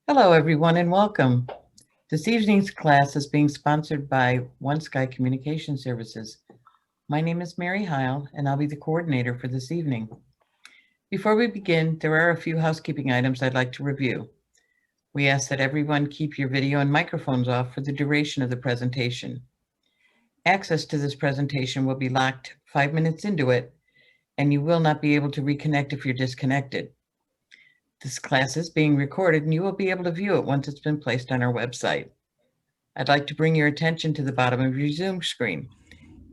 Hello, everyone, and welcome. This evening's class is being sponsored by One Sky Communication Services. My name is Mary Heil, and I'll be the coordinator for this evening. Before we begin, there are a few housekeeping items I'd like to review. We ask that everyone keep your video and microphones off for the duration of the presentation. Access to this presentation will be locked 5 minutes into it, and you will not be able to reconnect if you're disconnected. This class is being recorded and you will be able to view it once it's been placed on our website. I'd like to bring your attention to the bottom of your Zoom screen.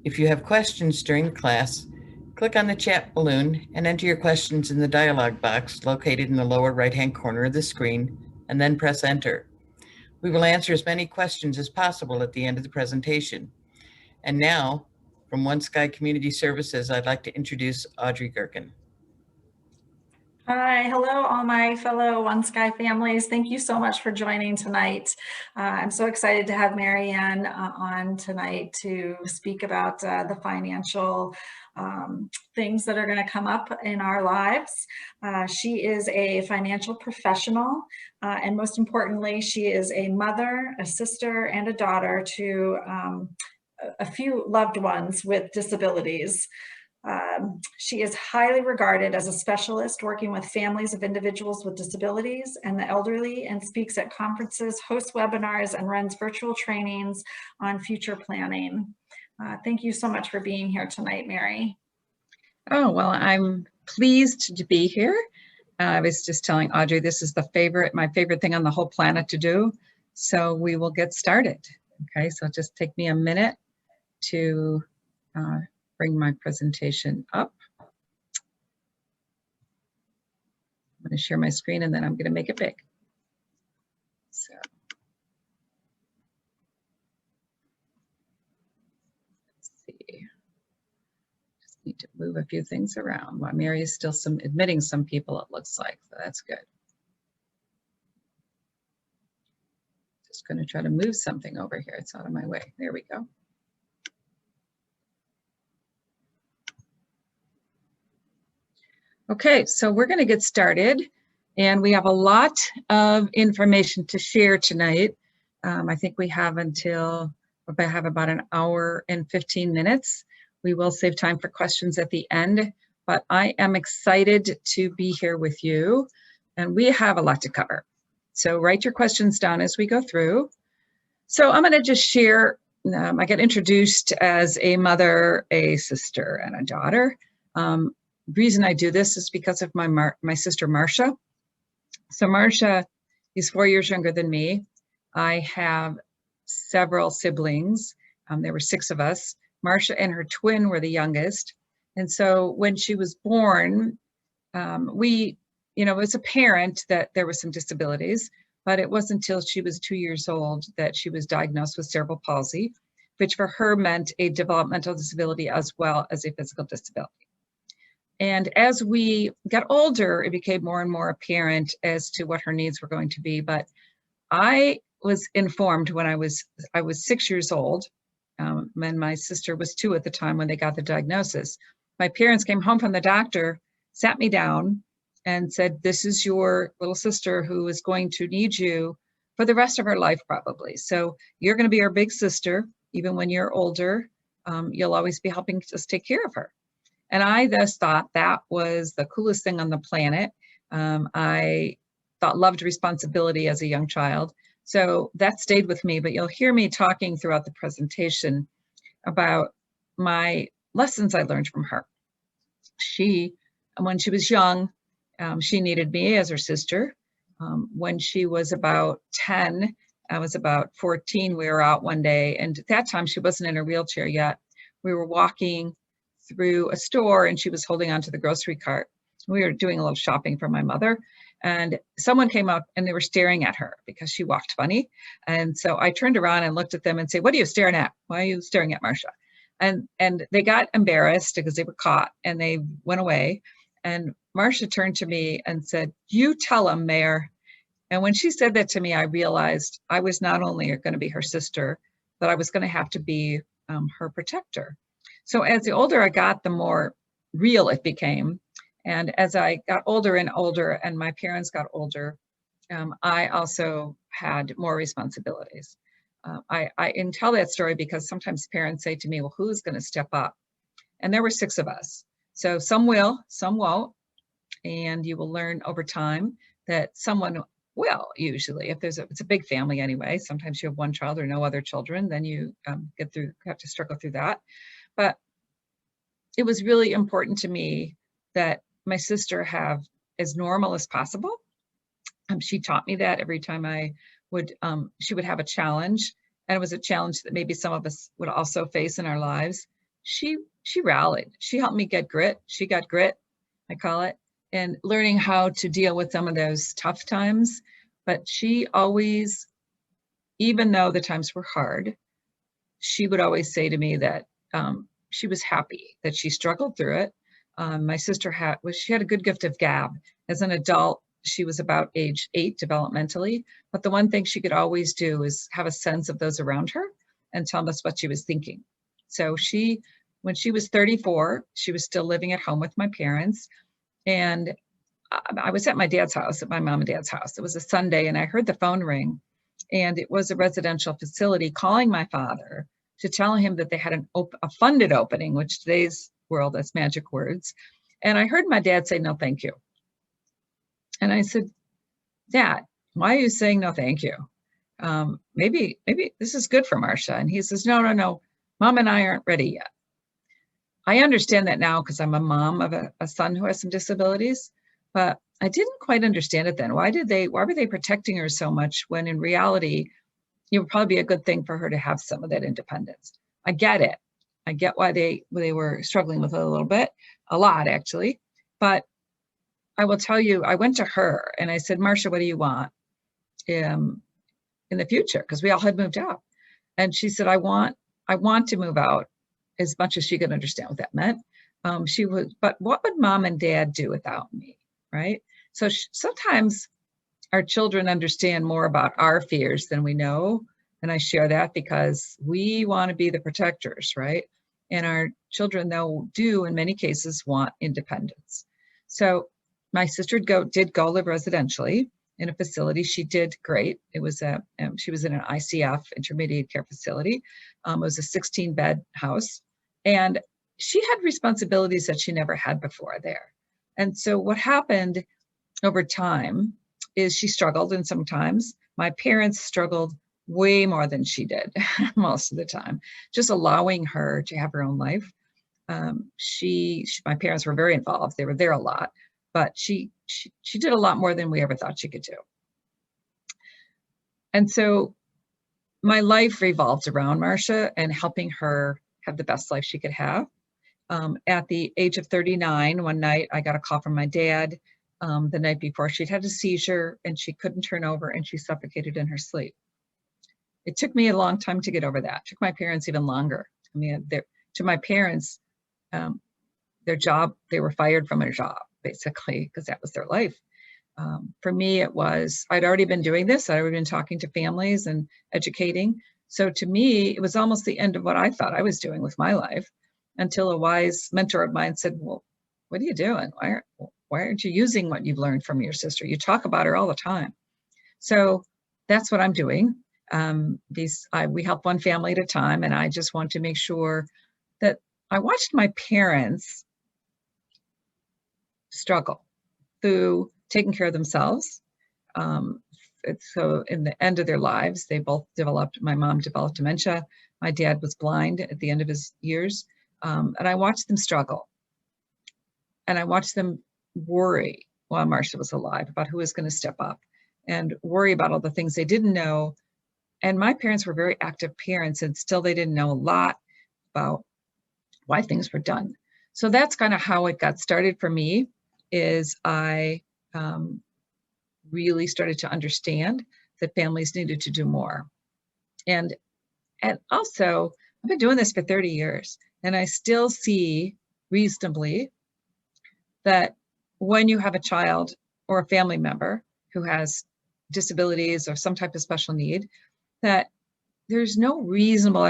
If you have questions during the class, click on the chat balloon and enter your questions in the dialog box located in the lower right-hand corner of the screen, and then press enter. We will answer as many questions as possible at the end of the presentation. And now, from One Sky Community Services, I'd like to introduce Audrey Gerken. Hi, hello, all my fellow One Sky families. Thank you so much for joining tonight. I'm so excited to have Mary Ann on tonight to speak about the financial things that are going to come up in our lives. She is a financial professional, and most importantly, she is a mother, a sister, and a daughter to a few loved ones with disabilities. She is highly regarded as a specialist working with families of individuals with disabilities and the elderly, and speaks at conferences, hosts webinars, and runs virtual trainings on future planning. Thank you so much for being here tonight, Mary. Oh, well, I'm pleased to be here. I was just telling Audrey, this is my favorite thing on the whole planet to do. So we will get started. Okay, so just take me a minute to bring my presentation up. I'm going to share my screen and then I'm going to make it big. So let's see. Just need to move a few things around. While Mary is still admitting some people, it looks like, so that's good. Just going to try to move something over here. It's out of my way. There we go. Okay, so we're going to get started, and we have a lot of information to share tonight. I think we have about an hour and 15 minutes. We will save time for questions at the end, but I am excited to be here with you, and we have a lot to cover. So write your questions down as we go through. So I'm going to just share, I got introduced as a mother, a sister, and a daughter. Reason I do this is because of my sister Marcia. So Marcia is 4 years younger than me. I have several siblings. There were 6 of us. Marcia and her twin were the youngest. And so when she was born, it was apparent that there were some disabilities, but it wasn't until she was 2 years old that she was diagnosed with cerebral palsy, which for her meant a developmental disability as well as a physical disability. And as we got older, it became more and more apparent as to what her needs were going to be. But I was informed when I was 6 years old, and my sister was 2 at the time when they got the diagnosis. My parents came home from the doctor, sat me down, and said, "This is your little sister who is going to need you for the rest of her life, probably. So you're going to be our big sister. Even when you're older, you'll always be helping us take care of her." And I thus thought that was the coolest thing on the planet. I loved responsibility as a young child. So that stayed with me, but you'll hear me talking throughout the presentation about my lessons I learned from her. When she was young, she needed me as her sister. When she was about 10, I was about 14, we were out one day, and at that time she wasn't in a wheelchair yet. We were walking through a store and she was holding onto the grocery cart. We were doing a little shopping for my mother, and someone came up and they were staring at her because she walked funny. And so I turned around and looked at them and said, "What are you staring at? Why are you staring at Marcia?" And they got embarrassed because they were caught and they went away. And Marcia turned to me and said, "You tell them, Mayor." And when she said that to me, I realized I was not only going to be her sister, but I was going to have to be her protector. So as the older I got, the more real it became. And as I got older and older and my parents got older, I also had more responsibilities. I can tell that story because sometimes parents say to me, well, who's going to step up? And there were 6 of us. So some will, some won't. And you will learn over time that someone will, usually, if it's a big family anyway. Sometimes you have one child or no other children, then you have to struggle through that. But it was really important to me that my sister have as normal as possible. She taught me that every time she would have a challenge, and it was a challenge that maybe some of us would also face in our lives. She rallied. She helped me get grit. She got grit, I call it, and learning how to deal with some of those tough times. But she always, even though the times were hard, she would always say to me that she was happy that she struggled through it. My sister she had a good gift of gab. As an adult, she was about age 8 developmentally, but the one thing she could always do is have a sense of those around her and tell us what she was thinking. So when she was 34, she was still living at home with my parents. And I was at my dad's house, at my mom and dad's house. It was a Sunday, and I heard the phone ring, and it was a residential facility calling my father to tell him that they had a funded opening, which today's world, that's magic words. And I heard my dad say, no, thank you. And I said, Dad, why are you saying no, thank you? Maybe this is good for Marcia. And he says, no, Mom and I aren't ready yet. I understand that now because I'm a mom of a son who has some disabilities, but I didn't quite understand it then. Why were they protecting her so much when in reality, it would probably be a good thing for her to have some of that independence? I get it. I get why they were struggling with it a lot actually. But I will tell you, I went to her and I said, Marcia, what do you want in the future? Because we all had moved out. And she said, I want to move out, as much as she could understand what that meant. But what would Mom and Dad do without me, right? So sometimes our children understand more about our fears than we know. And I share that because we want to be the protectors, right? And our children, though, do in many cases want independence. So my sister did go live residentially in a facility. She did great. It was she was in an ICF, intermediate care facility. It was a 16-bed house. And she had responsibilities that she never had before there. And so what happened over time is she struggled, and sometimes my parents struggled way more than she did most of the time, just allowing her to have her own life. My parents were very involved. They were there a lot, but she did a lot more than we ever thought she could do. And so my life revolved around Marcia and helping her have the best life she could have. At the age of 39, one night I got a call from my dad the night before. She'd had a seizure and she couldn't turn over and she suffocated in her sleep. It took me a long time to get over that. It took my parents even longer. I mean, to my parents, their job, they were fired from their job, basically, because that was their life. For me, it was, I'd already been doing this. I'd already been talking to families and educating. So to me, it was almost the end of what I thought I was doing with my life, until a wise mentor of mine said, well, what are you doing? Why aren't you using what you've learned from your sister? You talk about her all the time. So that's what I'm doing. We help one family at a time, and I just want to make sure that I watched my parents struggle through taking care of themselves. So in the end of their lives, my mom developed dementia. My dad was blind at the end of his years. And I watched them struggle. And I watched them worry while Marcia was alive about who was going to step up and worry about all the things they didn't know. And my parents were very active parents, and still they didn't know a lot about why things were done. So that's kind of how it got started for me, is I really started to understand that families needed to do more. And also, I've been doing this for 30 years, and I still see reasonably that when you have a child or a family member who has disabilities or some type of special need, that there's no reasonable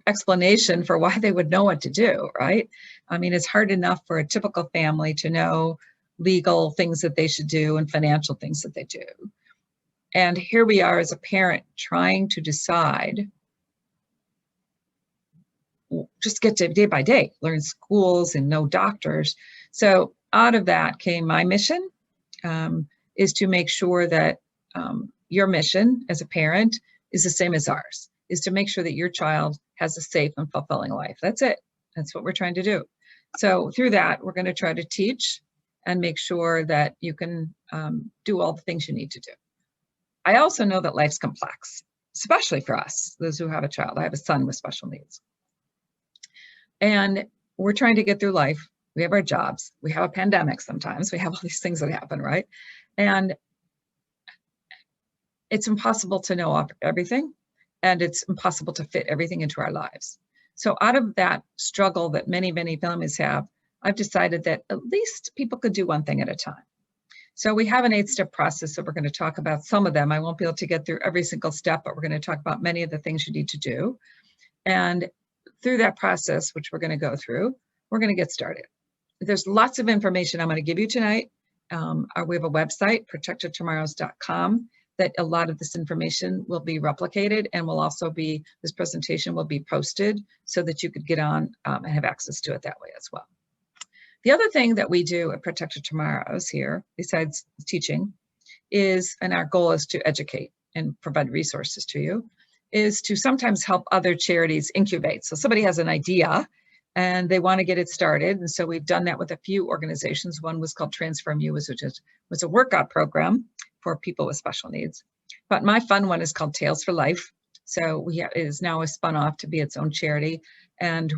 explanation for why they would know what to do, right? I mean, it's hard enough for a typical family to know legal things that they should do and financial things that they do. And here we are as a parent trying to decide, just get to day by day, learn schools and know doctors. So out of that came my mission, is to make sure that your mission as a parent is the same as ours, is to make sure that your child has a safe and fulfilling life. That's it. That's what we're trying to do. So through that, we're going to try to teach and make sure that you can do all the things you need to do. I also know that life's complex, especially for us, those who have a child. I have a son with special needs. And we're trying to get through life. We have our jobs. We have a pandemic sometimes. We have all these things that happen, right? And it's impossible to know everything, and it's impossible to fit everything into our lives. So out of that struggle that many, many families have, I've decided that at least people could do one thing at a time. So we have an 8-step process that we're going to talk about some of them. I won't be able to get through every single step, but we're going to talk about many of the things you need to do. And through that process, which we're going to go through, we're going to get started. There's lots of information I'm going to give you tonight. We have a website, protectedtomorrows.com, that a lot of this information will be replicated, and will also be, this presentation will be posted so that you could get on and have access to it that way as well. The other thing that we do at Protected Tomorrows here, besides teaching, is, and our goal is to educate and provide resources to you, is to sometimes help other charities incubate. So somebody has an idea and they want to get it started. And so we've done that with a few organizations. One was called Transform You, which was a workout program for people with special needs. But my fun one is called Tales for Life. So it is now spun off to be its own charity. And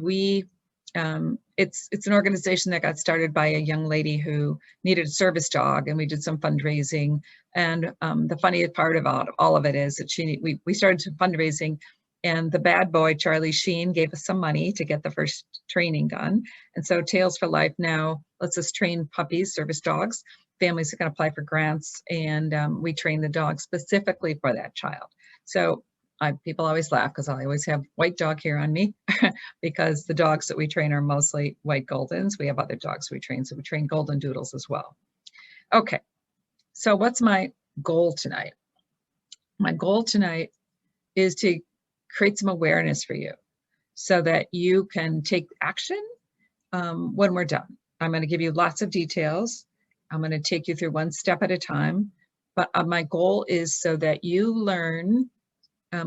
it's an organization that got started by a young lady who needed a service dog, and we did some fundraising. And the funniest part about all of it is that we started some fundraising, and the bad boy, Charlie Sheen, gave us some money to get the first training done. And so Tales for Life now lets us train puppies, service dogs. Families that can apply for grants, and we train the dog specifically for that child. So people always laugh because I always have white dog hair on me because the dogs that we train are mostly white Goldens. We have other dogs we train, so we train Golden Doodles as well. Okay, so what's my goal tonight? My goal tonight is to create some awareness for you so that you can take action when we're done. I'm going to give you lots of details. I'm going to take you through one step at a time, but my goal is so that you learn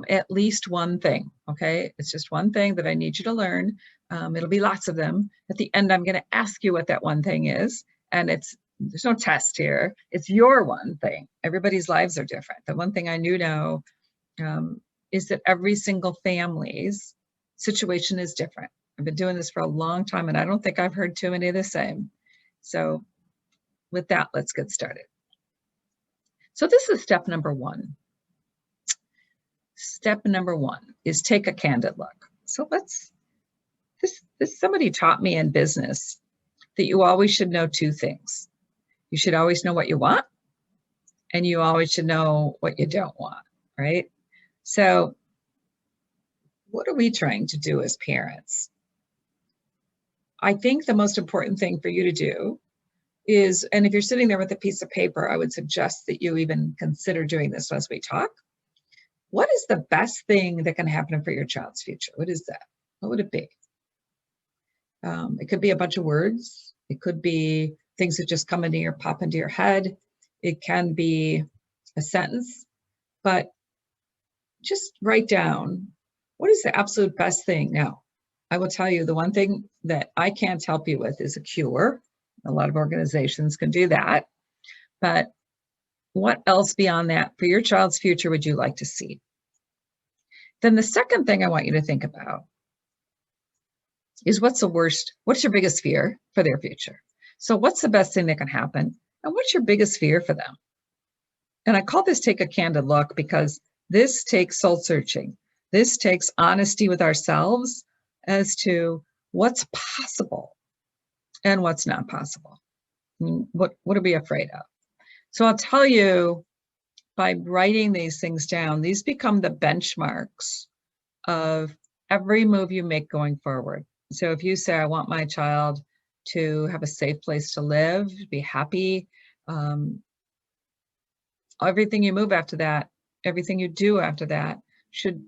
at least one thing, okay? It's just one thing that I need you to learn. It'll be lots of them. At the end, I'm going to ask you what that one thing is, and there's no test here. It's your one thing. Everybody's lives are different. The one thing I know is that every single family's situation is different. I've been doing this for a long time, and I don't think I've heard too many of the same. So with that, let's get started. So this is step number one. Step number one is take a candid look. So somebody taught me in business that you always should know two things. You should always know what you want, and you always should know what you don't want, right? So what are we trying to do as parents? I think the most important thing for you to do is, and if you're sitting there with a piece of paper, I would suggest that you even consider doing this as we talk. What is the best thing that can happen for your child's future? What is that? What would it be? It could be a bunch of words. It could be things that just pop into your head. It can be a sentence, but just write down, what is the absolute best thing? Now, I will tell you the one thing that I can't help you with is a cure. A lot of organizations can do that, but what else beyond that for your child's future would you like to see? Then the second thing I want you to think about is what's your biggest fear for their future? So what's the best thing that can happen? And what's your biggest fear for them? And I call this take a candid look because this takes soul searching. This takes honesty with ourselves as to what's possible and what's not possible. What are we afraid of? So I'll tell you, by writing these things down, these become the benchmarks of every move you make going forward. So if you say, I want my child to have a safe place to live, be happy, everything you move after that, everything you do after that,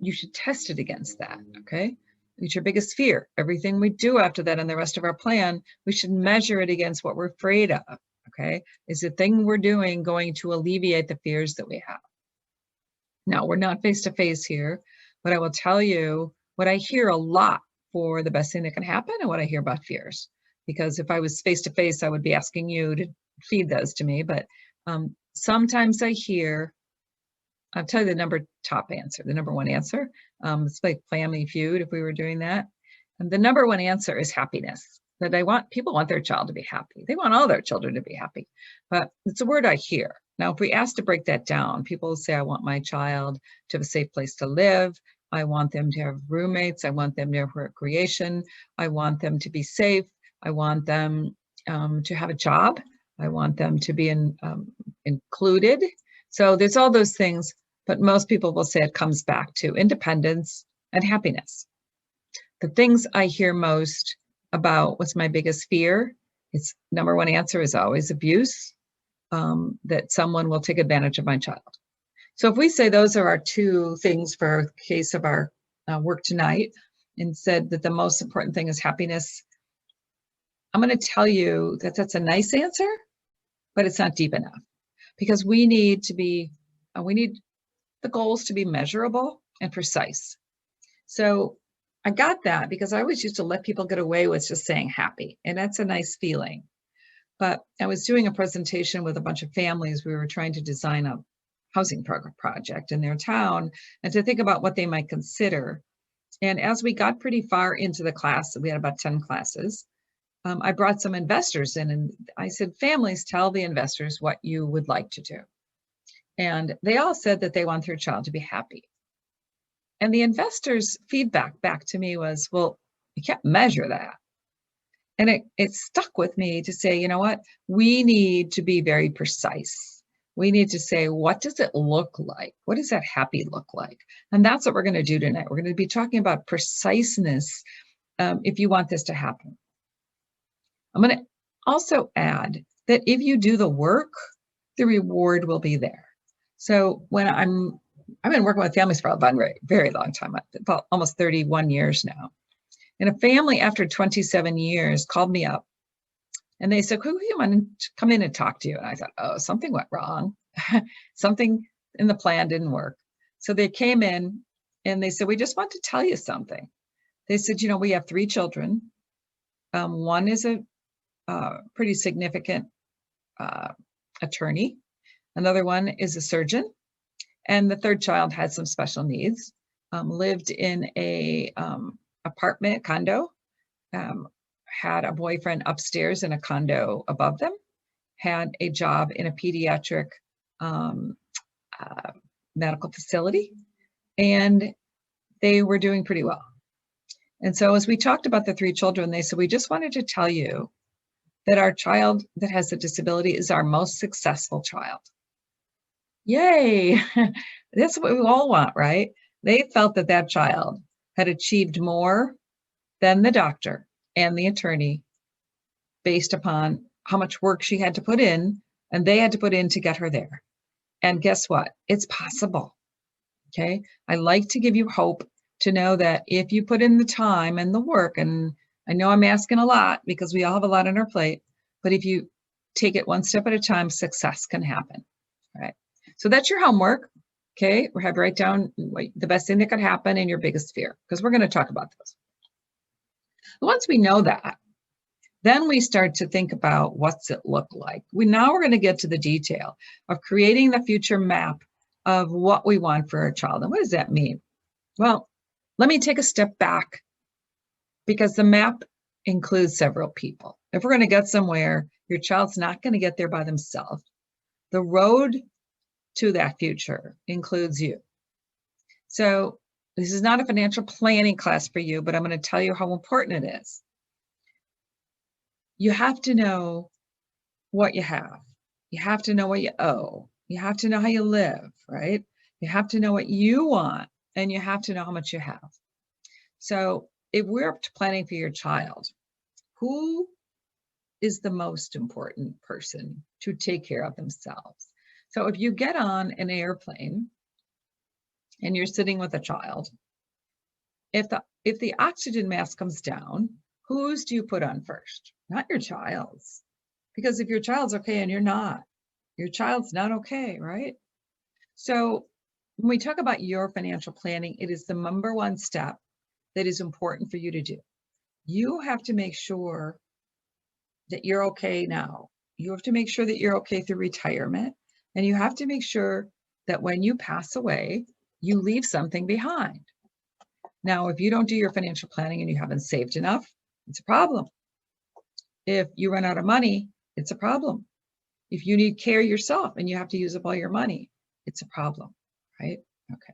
you should test it against that, okay? It's your biggest fear. Everything we do after that and the rest of our plan, we should measure it against what we're afraid of, okay? Is the thing we're doing going to alleviate the fears that we have? Now, we're not face-to-face here, but I will tell you what I hear a lot for the best thing that can happen and what I hear about fears. Because if I was face-to-face, I would be asking you to feed those to me. But sometimes I hear, I'll tell you the top answer, the number one answer. It's like Family Feud if we were doing that. And the number one answer is happiness. That people want their child to be happy. They want all their children to be happy. But it's a word I hear. Now, if we ask to break that down, people say, I want my child to have a safe place to live. I want them to have roommates. I want them to have recreation. I want them to be safe. I want them to have a job. I want them to be included. So there's all those things, but most people will say it comes back to independence and happiness. The things I hear most about what's my biggest fear, its number one answer is always abuse, that someone will take advantage of my child. So if we say those are our two things for the case of our work tonight, and said that the most important thing is happiness, I'm going to tell you that that's a nice answer, but it's not deep enough, because we need the goals to be measurable and precise. So I got that because I always used to let people get away with just saying happy, and that's a nice feeling. But I was doing a presentation with a bunch of families. We were trying to design a housing project in their town and to think about what they might consider. And as we got pretty far into the class, we had about 10 classes, I brought some investors in and I said, families, tell the investors what you would like to do. And they all said that they want their child to be happy. And the investors' feedback back to me was, well, you can't measure that. And it stuck with me to say, you know what, we need to be very precise. We need to say, what does it look like? What does that happy look like? And that's what we're going to do tonight. We're going to be talking about preciseness if you want this to happen. I'm going to also add that if you do the work, the reward will be there. So when I've been working with families for a very, very long time, about almost 31 years now. And a family after 27 years called me up and they said, who do you want to come in and talk to you? And I thought, oh, something went wrong. Something in the plan didn't work. So they came in and they said, we just want to tell you something. They said, you know, we have 3 children. One is a pretty significant attorney. Another one is a surgeon. And the 3rd child had some special needs, lived in a apartment condo, had a boyfriend upstairs in a condo above them, had a job in a pediatric medical facility, and they were doing pretty well. And so as we talked about the 3 children, they said, we just wanted to tell you that our child that has a disability is our most successful child. Yay! That's what we all want, right? They felt that that child had achieved more than the doctor and the attorney based upon how much work she had to put in and they had to put in to get her there. And guess what? It's possible. Okay. I like to give you hope to know that if you put in the time and the work, and I know I'm asking a lot because we all have a lot on our plate, but if you take it one step at a time, success can happen. All right. So that's your homework. Okay. We have to write down the best thing that could happen and your biggest fear, because we're going to talk about those. Once we know that, then we start to think about what's it look like. Now we're going to get to the detail of creating the future map of what we want for our child. And what does that mean? Well, let me take a step back because the map includes several people. If we're going to get somewhere, your child's not going to get there by themselves. The road to that future includes you. So this is not a financial planning class for you, but I'm going to tell you how important it is. You have to know what you have. You have to know what you owe. You have to know how you live, right? You have to know what you want, and you have to know how much you have. So if we're planning for your child, who is the most important person to take care of themselves? So if you get on an airplane and you're sitting with a child, if the oxygen mask comes down, whose do you put on first? Not your child's. Because if your child's okay and you're not, your child's not okay, right? So when we talk about your financial planning, it is the number one step that is important for you to do. You have to make sure that you're okay now. You have to make sure that you're okay through retirement. And you have to make sure that when you pass away, you leave something behind. Now, if you don't do your financial planning and you haven't saved enough, it's a problem. If you run out of money, it's a problem. If you need care yourself and you have to use up all your money, it's a problem, right? Okay.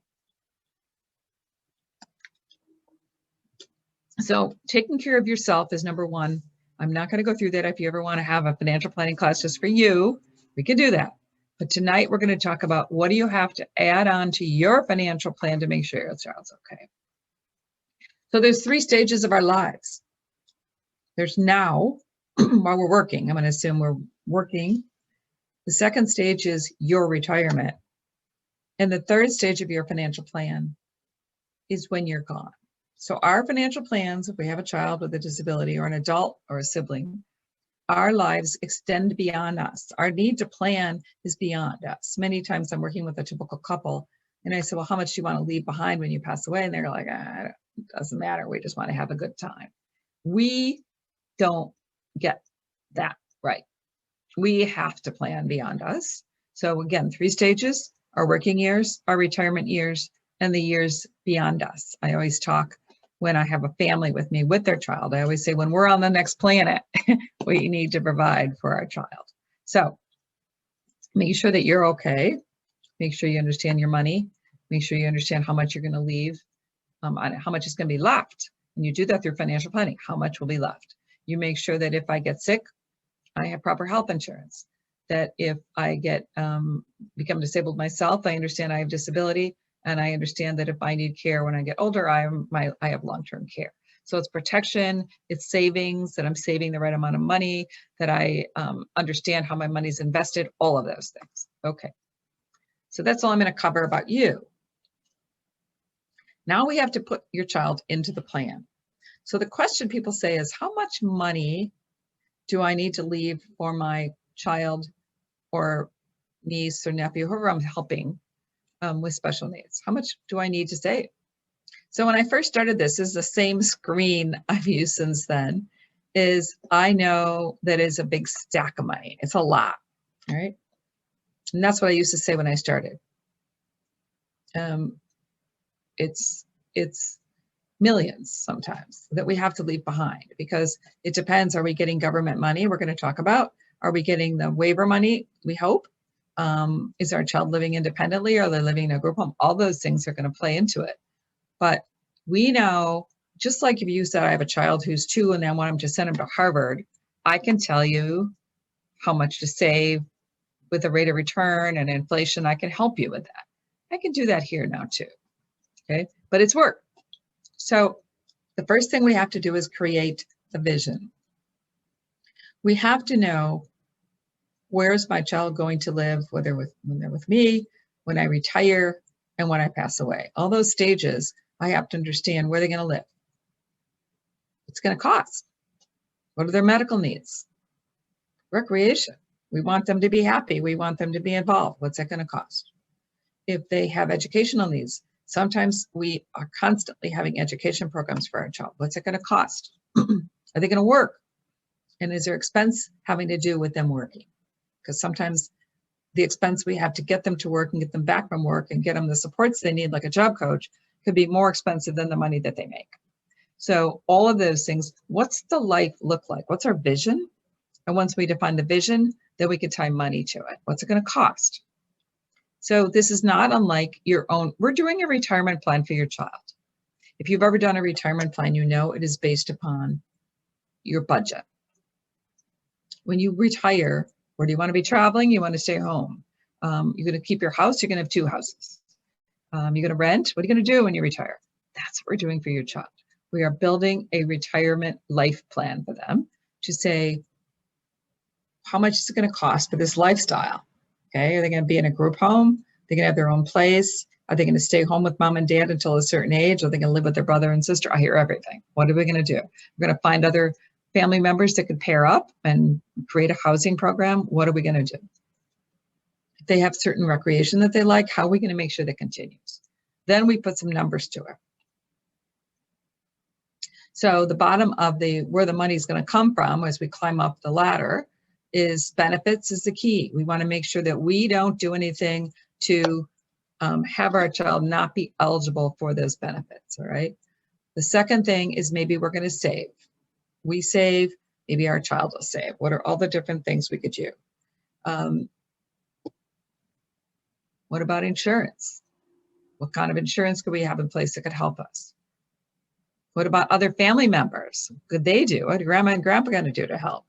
So taking care of yourself is number one. I'm not going to go through that. If you ever want to have a financial planning class just for you, we can do that. But tonight we're going to talk about what do you have to add on to your financial plan to make sure your child's okay. So there's 3 stages of our lives. There's now, while we're working, I'm going to assume we're working. The second stage is your retirement. And the third stage of your financial plan is when you're gone. So our financial plans, if we have a child with a disability or an adult or a sibling, our lives extend beyond us. Our need to plan is beyond us. Many times I'm working with a typical couple and I say, well, how much do you want to leave behind when you pass away? And they're like, it doesn't matter. We just want to have a good time. We don't get that right. We have to plan beyond us. So again, 3 stages: our working years, our retirement years, and the years beyond us. I always talk when I have a family with me with their child. I always say, when we're on the next planet, we need to provide for our child. So make sure that you're okay. Make sure you understand your money. Make sure you understand how much you're going to leave, how much is going to be left. And you do that through financial planning. How much will be left? You make sure that if I get sick, I have proper health insurance. That if I get become disabled myself, I understand I have disability, and I understand that if I need care when I get older, I have long-term care. So it's protection, it's savings, that I'm saving the right amount of money, that I understand how my money's invested, all of those things. Okay, so that's all I'm going to cover about you. Now we have to put your child into the plan. So the question people say is, how much money do I need to leave for my child or niece or nephew, whoever I'm helping with special needs? How much do I need to save? So when I first started this is the same screen I've used since then. Is I know that is a big stack of money. It's a lot, all right? And that's what I used to say when I started. It's millions sometimes that we have to leave behind, because it depends. Are we getting government money? We're going to talk about. Are we getting the waiver money? We hope. Is our child living independently, or are they living in a group home? All those things are going to play into it. But we know, just like if you said, I have a child who's 2 and I want him to send him to Harvard, I can tell you how much to save with a rate of return and inflation. I can help you with that. I can do that here now too. Okay, but it's work. So the first thing we have to do is create a vision. We have to know, where is my child going to live, when they're with me, when I retire, and when I pass away. All those stages, I have to understand where they're going to live. What's going to cost? What are their medical needs? Recreation. We want them to be happy. We want them to be involved. What's that going to cost? If they have educational needs, sometimes we are constantly having education programs for our child. What's it going to cost? Are they going to work? And is there expense having to do with them working? Because sometimes the expense we have to get them to work and get them back from work and get them the supports they need, like a job coach, could be more expensive than the money that they make. So all of those things, what's the life look like? What's our vision? And once we define the vision, then we can tie money to it. What's it going to cost? So this is not unlike your own. We're doing a retirement plan for your child. If you've ever done a retirement plan, you know it is based upon your budget. When you retire, where do you want to be traveling? You want to stay home. You're going to keep your house. You're going to have 2 houses. You're going to rent. What are you going to do when you retire? That's what we're doing for your child. We are building a retirement life plan for them to say, how much is it going to cost for this lifestyle? Okay, are they going to be in a group home? They're going to have their own place? Are they going to stay home with mom and dad until a certain age? Are they going to live with their brother and sister? I hear everything. What are we going to do? We're going to find other family members that could pair up and create a housing program. What are we going to do? If they have certain recreation that they like, how are we going to make sure that continues? Then we put some numbers to it. So the bottom of where the money is going to come from as we climb up the ladder is benefits is the key. We want to make sure that we don't do anything to have our child not be eligible for those benefits, all right? The second thing is maybe we're going to save. We save, maybe our child will save. What are all the different things we could do? What about insurance? What kind of insurance could we have in place that could help us? What about other family members? Could they do? What are grandma and grandpa going to do to help?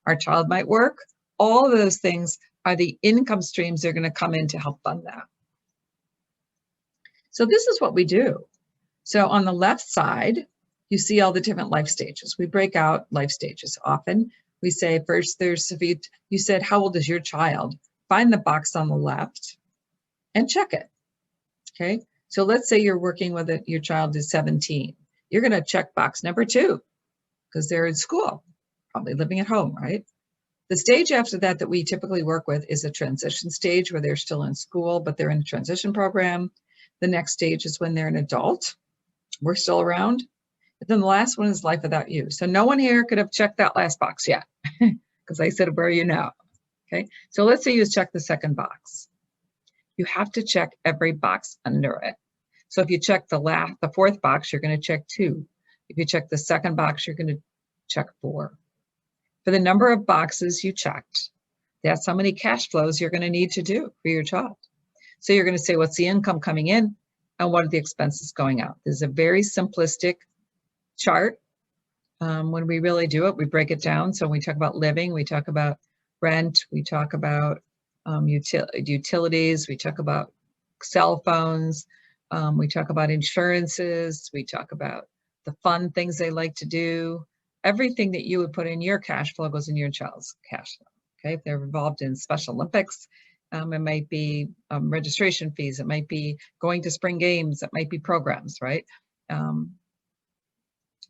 Our child might work. All of those things are the income streams that are going to come in to help fund that. So this is what we do. So on the left side, you see all the different life stages. We break out life stages. Often we say first there's, if you said, how old is your child? Find the box on the left and check it, okay? So let's say you're working with it, your child is 17. You're gonna check box number 2 because they're in school, probably living at home, right? The stage after that that we typically work with is a transition stage where they're still in school, but they're in a transition program. The next stage is when they're an adult. We're still around. And then the last one is life without you. So no one here could have checked that last box yet because I said, where are you now? Okay, so let's say you check the second box. You have to check every box under it. So if you check the fourth box, you're going to check 2. If you check the second box, you're going to check 4. For the number of boxes you checked, that's how many cash flows you're going to need to do for your child. So you're going to say, what's the income coming in and what are the expenses going out? This is a very simplistic chart. When we really do it, we break it down. So we talk about living, we talk about rent, we talk about utilities, we talk about cell phones, we talk about insurances, we talk about the fun things they like to do. Everything that you would put in your cash flow goes in your child's cash flow. Okay, if they're involved in Special Olympics, it might be registration fees, it might be going to spring games, it might be programs, right?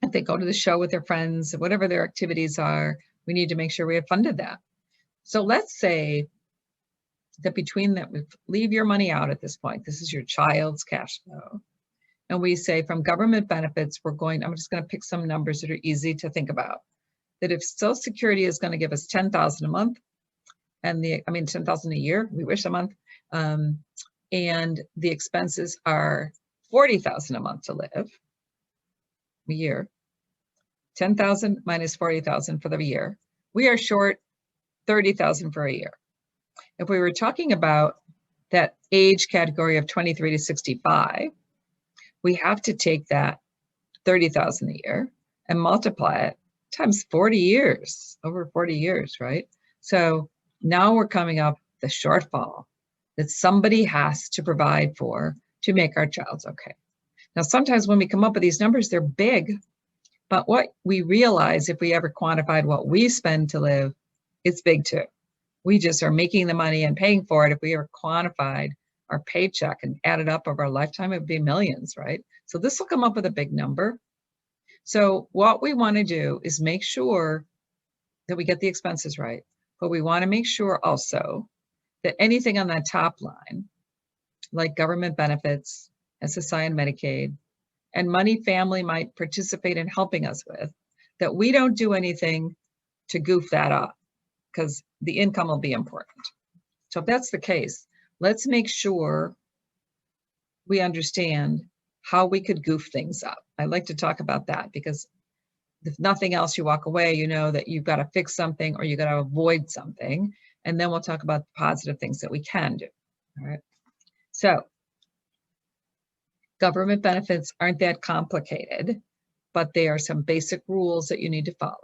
If they go to the show with their friends, whatever their activities are, we need to make sure we have funded that. So let's say that between that, we leave your money out at this point. This is your child's cash flow. And we say from government benefits, I'm just going to pick some numbers that are easy to think about. That if Social Security is going to give us $10,000 a month, and $10,000 a year, we wish a month, and the expenses are $40,000 a month to live a year, 10,000 minus 40,000 for the year, we are short 30,000 for a year. If we were talking about that age category of 23 to 65, we have to take that 30,000 a year and multiply it times 40 years, over 40 years, right? So now we're coming up the shortfall that somebody has to provide for to make our child okay. Now, sometimes when we come up with these numbers, they're big, but what we realize if we ever quantified what we spend to live, it's big too. We just are making the money and paying for it. If we ever quantified our paycheck and added up over our lifetime, it would be millions, right? So this will come up with a big number. So what we want to do is make sure that we get the expenses right, but we want to make sure also that anything on that top line, like government benefits, SSI and Medicaid, and money family might participate in helping us with, that we don't do anything to goof that up because the income will be important. So if that's the case, let's make sure we understand how we could goof things up. I like to talk about that because if nothing else, you walk away, you know that you've got to fix something or you got to avoid something. And then we'll talk about the positive things that we can do. All right. So government benefits aren't that complicated, but they are some basic rules that you need to follow.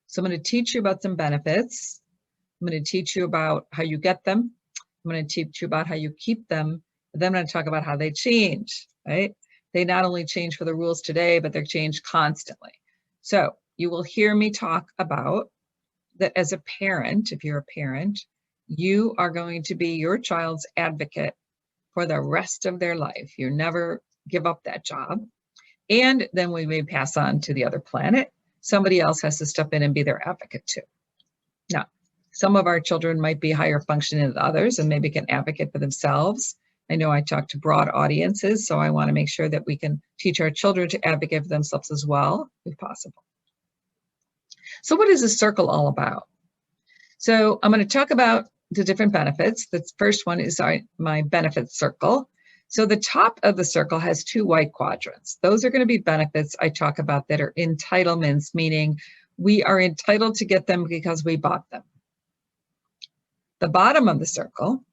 So I'm going to teach you about some benefits. I'm going to teach you about how you get them. I'm going to teach you about how you keep them. And then I'm going to talk about how they change, right? They not only change for the rules today, but they're changed constantly. So you will hear me talk about that as a parent, if you're a parent, you are going to be your child's advocate for the rest of their life. You never give up that job. And then we may pass on to the other planet. Somebody else has to step in and be their advocate too. Now, some of our children might be higher functioning than others and maybe can advocate for themselves. I know I talk to broad audiences, so I want to make sure that we can teach our children to advocate for themselves as well, if possible. So what is this circle all about? So I'm going to talk about the different benefits. The first one is my benefits circle. So the top of the circle has 2 white quadrants. Those are going to be benefits I talk about that are entitlements, meaning we are entitled to get them because we bought them. The bottom of the circle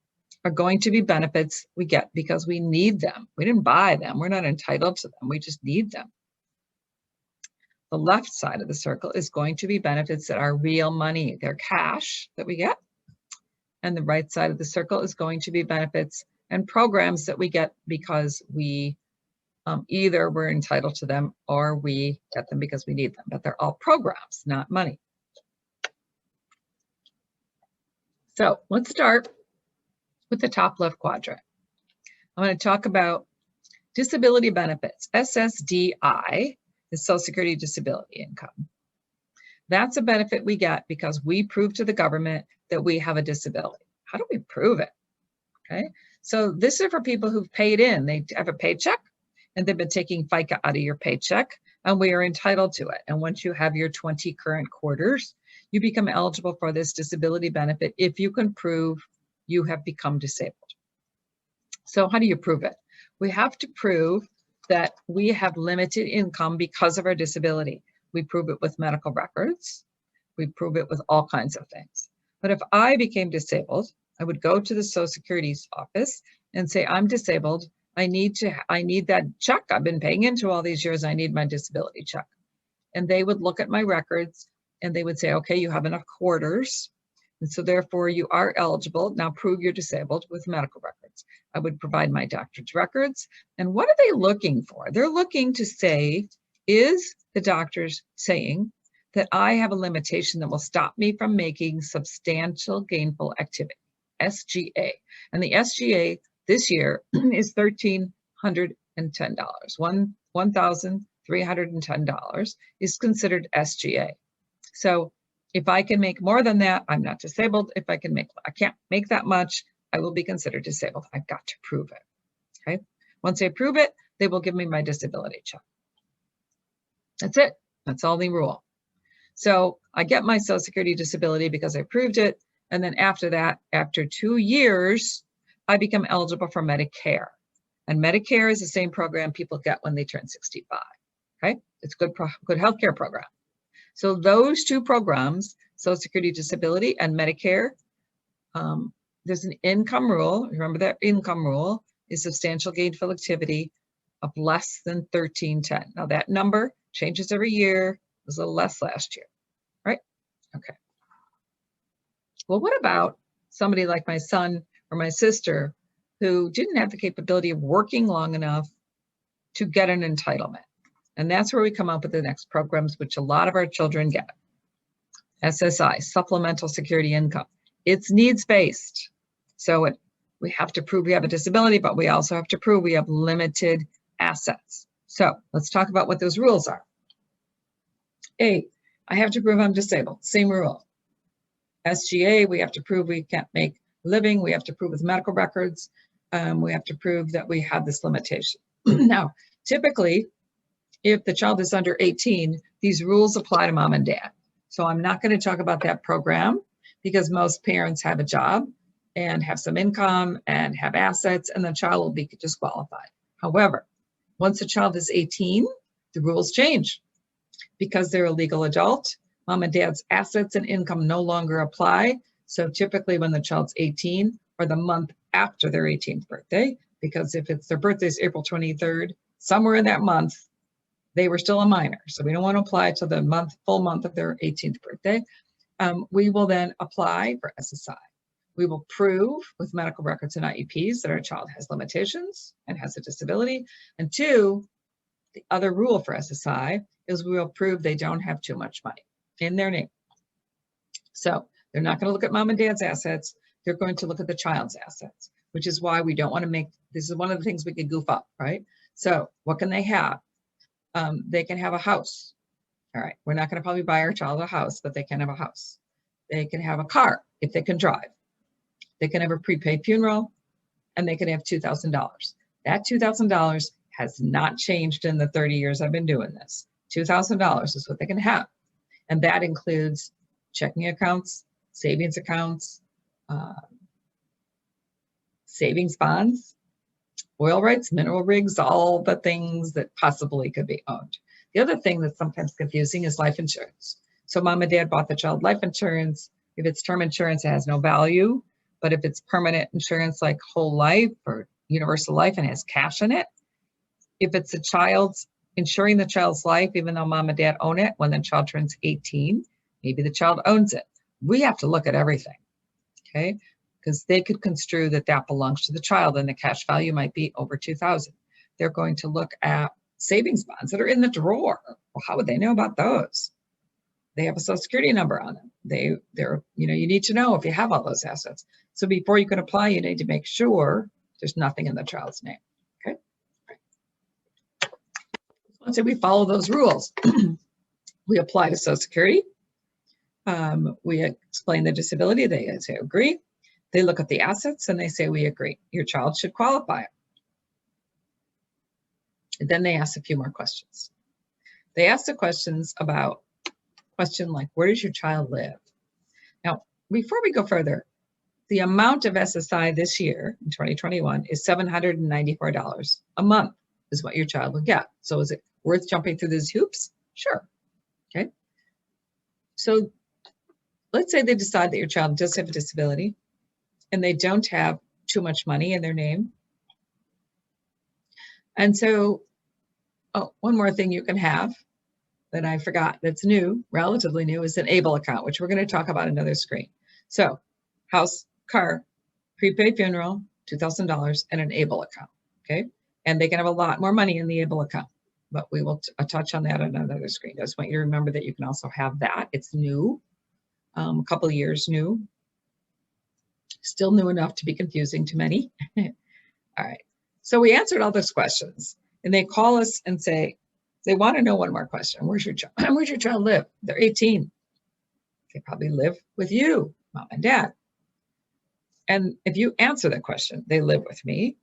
are going to be benefits we get because we need them. We didn't buy them. We're not entitled to them. We just need them. The left side of the circle is going to be benefits that are real money. They're cash that we get. And the right side of the circle is going to be benefits and programs that we get because we either we're entitled to them or we get them because we need them. But they're all programs, not money. So let's start with the top left quadrant. I'm going to talk about disability benefits. SSDI is Social Security Disability Income. That's a benefit we get because we prove to the government that we have a disability. How do we prove it? Okay, so this is for people who've paid in. They have a paycheck and they've been taking FICA out of your paycheck, and we are entitled to it. And once you have your 20 current quarters, you become eligible for this disability benefit if you can prove you have become disabled. So how do you prove it? We have to prove that we have limited income because of our disability. We prove it with medical records. We prove it with all kinds of things. But if I became disabled, I would go to the Social Security's office and say, I'm disabled. I need that check I've been paying into all these years. I need my disability check. And they would look at my records and they would say, okay, you have enough quarters. And so therefore you are eligible. Now prove you're disabled with medical records. I would provide my doctor's records. And what are they looking for? They're looking to say, is the doctor's saying that I have a limitation that will stop me from making substantial gainful activity, SGA. And the SGA this year is $1,310. $1,310 is considered SGA. So if I can make more than that, I'm not disabled. If I can't make that much, I will be considered disabled. I've got to prove it. Okay. Once I prove it, they will give me my disability check. That's it. That's all the rule. So I get my Social Security disability because I proved it. And then after that, after 2 years, I become eligible for Medicare. And Medicare is the same program people get when they turn 65. Okay. It's a good healthcare program. So those 2 programs, Social Security disability and Medicare, there's an income rule. Remember that income rule is substantial gainful activity of less than 1310. Now that number changes every year. It was a little less last year, right? Okay. Well, what about somebody like my son or my sister who didn't have the capability of working long enough to get an entitlement? And that's where we come up with the next programs, which a lot of our children get. SSI, Supplemental Security Income. It's needs-based. So we have to prove we have a disability, but we also have to prove we have limited assets. So let's talk about what those rules are. A, I have to prove I'm disabled. Same rule. SGA, we have to prove we can't make a living. We have to prove with medical records. We have to prove that we have this limitation. Now, typically, if the child is under 18, these rules apply to mom and dad. So I'm not going to talk about that program because most parents have a job and have some income and have assets, and the child will be disqualified. However, once the child is 18, the rules change because they're a legal adult. Mom and dad's assets and income no longer apply. So typically when the child's 18 or the month after their 18th birthday, because if it's their birthday is April 23rd, somewhere in that month, they were still a minor. So we don't want to apply to the full month of their 18th birthday. We will then apply for SSI. We will prove with medical records and IEPs that our child has limitations and has a disability. And 2, the other rule for SSI is we will prove they don't have too much money in their name. So they're not going to look at mom and dad's assets. they're going to look at the child's assets, which is why we don't want to make, this is one of the things we could goof up, right? So what can they have? They can have a house. All right, we're not going to probably buy our child a house, but they can have a house. They can have a car if they can drive. They can have a prepaid funeral, and they can have $2,000. That $2,000 has not changed in the 30 years I've been doing this. $2,000 is what they can have. And that includes checking accounts, savings accounts, savings bonds, oil rights, mineral rigs, all the things that possibly could be owned. The other thing that's sometimes confusing is life insurance. So mom and dad bought the child life insurance. If it's term insurance, it has no value. But if it's permanent insurance like whole life or universal life and has cash in it, if it's a child's insuring the child's life, even though mom and dad own it, when the child turns 18, maybe the child owns it. We have to look at everything, okay? Because they could construe that that belongs to the child and the cash value might be over 2,000. They're going to look at savings bonds that are in the drawer. Well, how would they know about those? They have a social security number on them. They're, you need to know if you have all those assets. So before you can apply, you need to make sure there's nothing in the child's name, okay? Right. Let's say we follow those rules. We apply to Social Security. We explain the disability. They say agree. They look at the assets and they say we agree. Your child should qualify. And then they ask a few more questions. They ask the questions about question like, where does your child live? Now, before we go further, the amount of SSI this year in 2021 is $794 a month is what your child will get. So is it worth jumping through these hoops? Sure. Okay. So let's say they decide that your child does have a disability and they don't have too much money in their name. And so, one more thing you can have that I forgot that's new, relatively new, is an ABLE account, which we're going to talk about another screen. So house, car, prepaid funeral, $2,000, and an ABLE account, okay? And they can have a lot more money in the ABLE account, but we will touch on that on another screen. I just want you to remember that you can also have that. It's new, a couple of years new. Still new enough to be confusing to many. All right, so we answered all those questions, and they call us and say, they want to know one more question. Where's your child? Where's your child live? They're 18. They probably live with you, mom and dad. And if you answer that question, they live with me,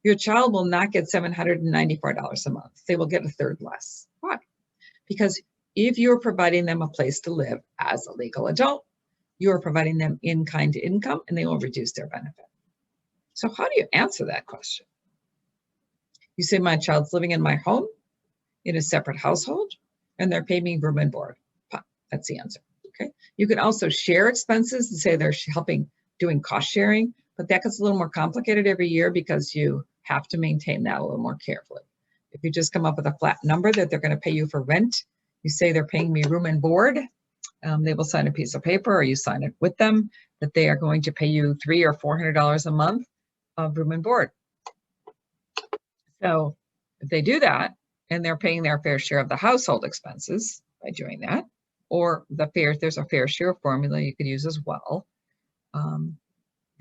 your child will not get $794 a month. They will get a third less. Why? Because if you're providing them a place to live as a legal adult, you are providing them in-kind income and they will reduce their benefit. So how do you answer that question? You say, my child's living in my home, in a separate household, and they're paying me room and board. That's the answer, okay? You can also share expenses and say they're doing cost sharing, but that gets a little more complicated every year because you have to maintain that a little more carefully. If you just come up with a flat number that they're gonna pay you for rent, you say they're paying me room and board, they will sign a piece of paper or you sign it with them that they are going to pay you $300 or $400 a month of room and board. So if they do that, and they're paying their fair share of the household expenses by doing that, or there's a fair share formula you could use as well.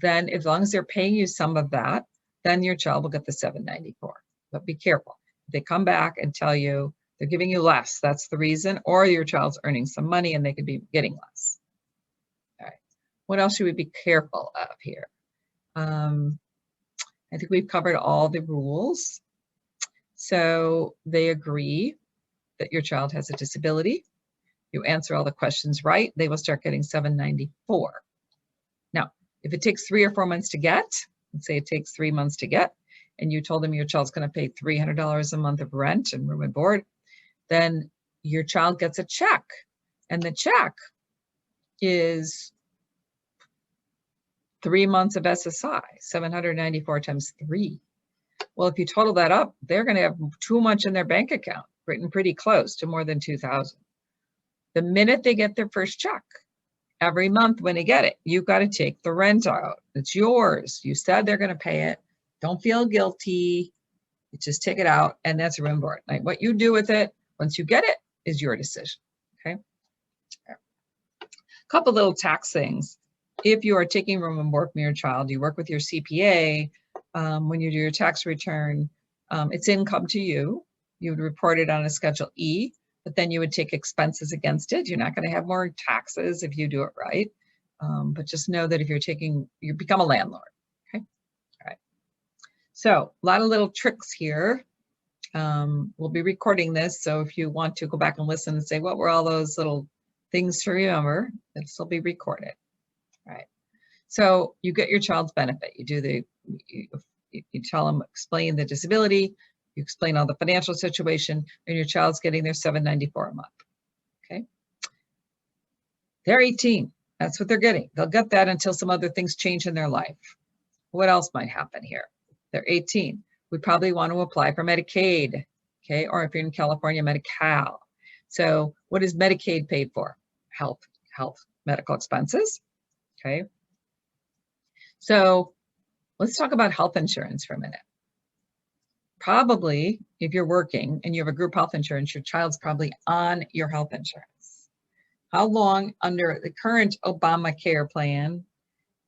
Then as long as they're paying you some of that, then your child will get the $794. But be careful. If they come back and tell you they're giving you less, that's the reason, or your child's earning some money and they could be getting less. All right. What else should we be careful of here? I think we've covered all the rules. So they agree that your child has a disability. You answer all the questions right, they will start getting $794. Now, if it takes 3 or 4 months to get, let's say it takes 3 months to get, and you told them your child's going to pay $300 a month of rent and room and board, then your child gets a check. And the check is 3 months of SSI, 794 times 3. Well, if you total that up, they're going to have too much in their bank account, written pretty close to more than 2,000. The minute they get their first check, every month when they get it, you've got to take the rent out. It's yours. You said they're going to pay it. Don't feel guilty. You just take it out, and that's room and board. Like what you do with it once you get it is your decision. Okay. A couple little tax things. if you are taking room and board from your child, you work with your CPA, when you do your tax return, it's income to you. You would report it on a Schedule E, but then you would take expenses against it. You're not going to have more taxes if you do it right. But just know that if you become a landlord. Okay. All right. So a lot of little tricks here. We'll be recording this. So if you want to go back and listen and say, what were all those little things to remember, this will be recorded. All right. So you get your child's benefit. You tell them, explain the disability, you explain all the financial situation, and your child's getting their $7.94 a month. Okay. They're 18. That's what they're getting. They'll get that until some other things change in their life. What else might happen here? They're 18. We probably want to apply for Medicaid, okay? Or if you're in California, Medi-Cal. So what is Medicaid paid for? Health, medical expenses, okay? So let's talk about health insurance for a minute. Probably, if you're working and you have a group health insurance, your child's probably on your health insurance. How long under the current Obamacare plan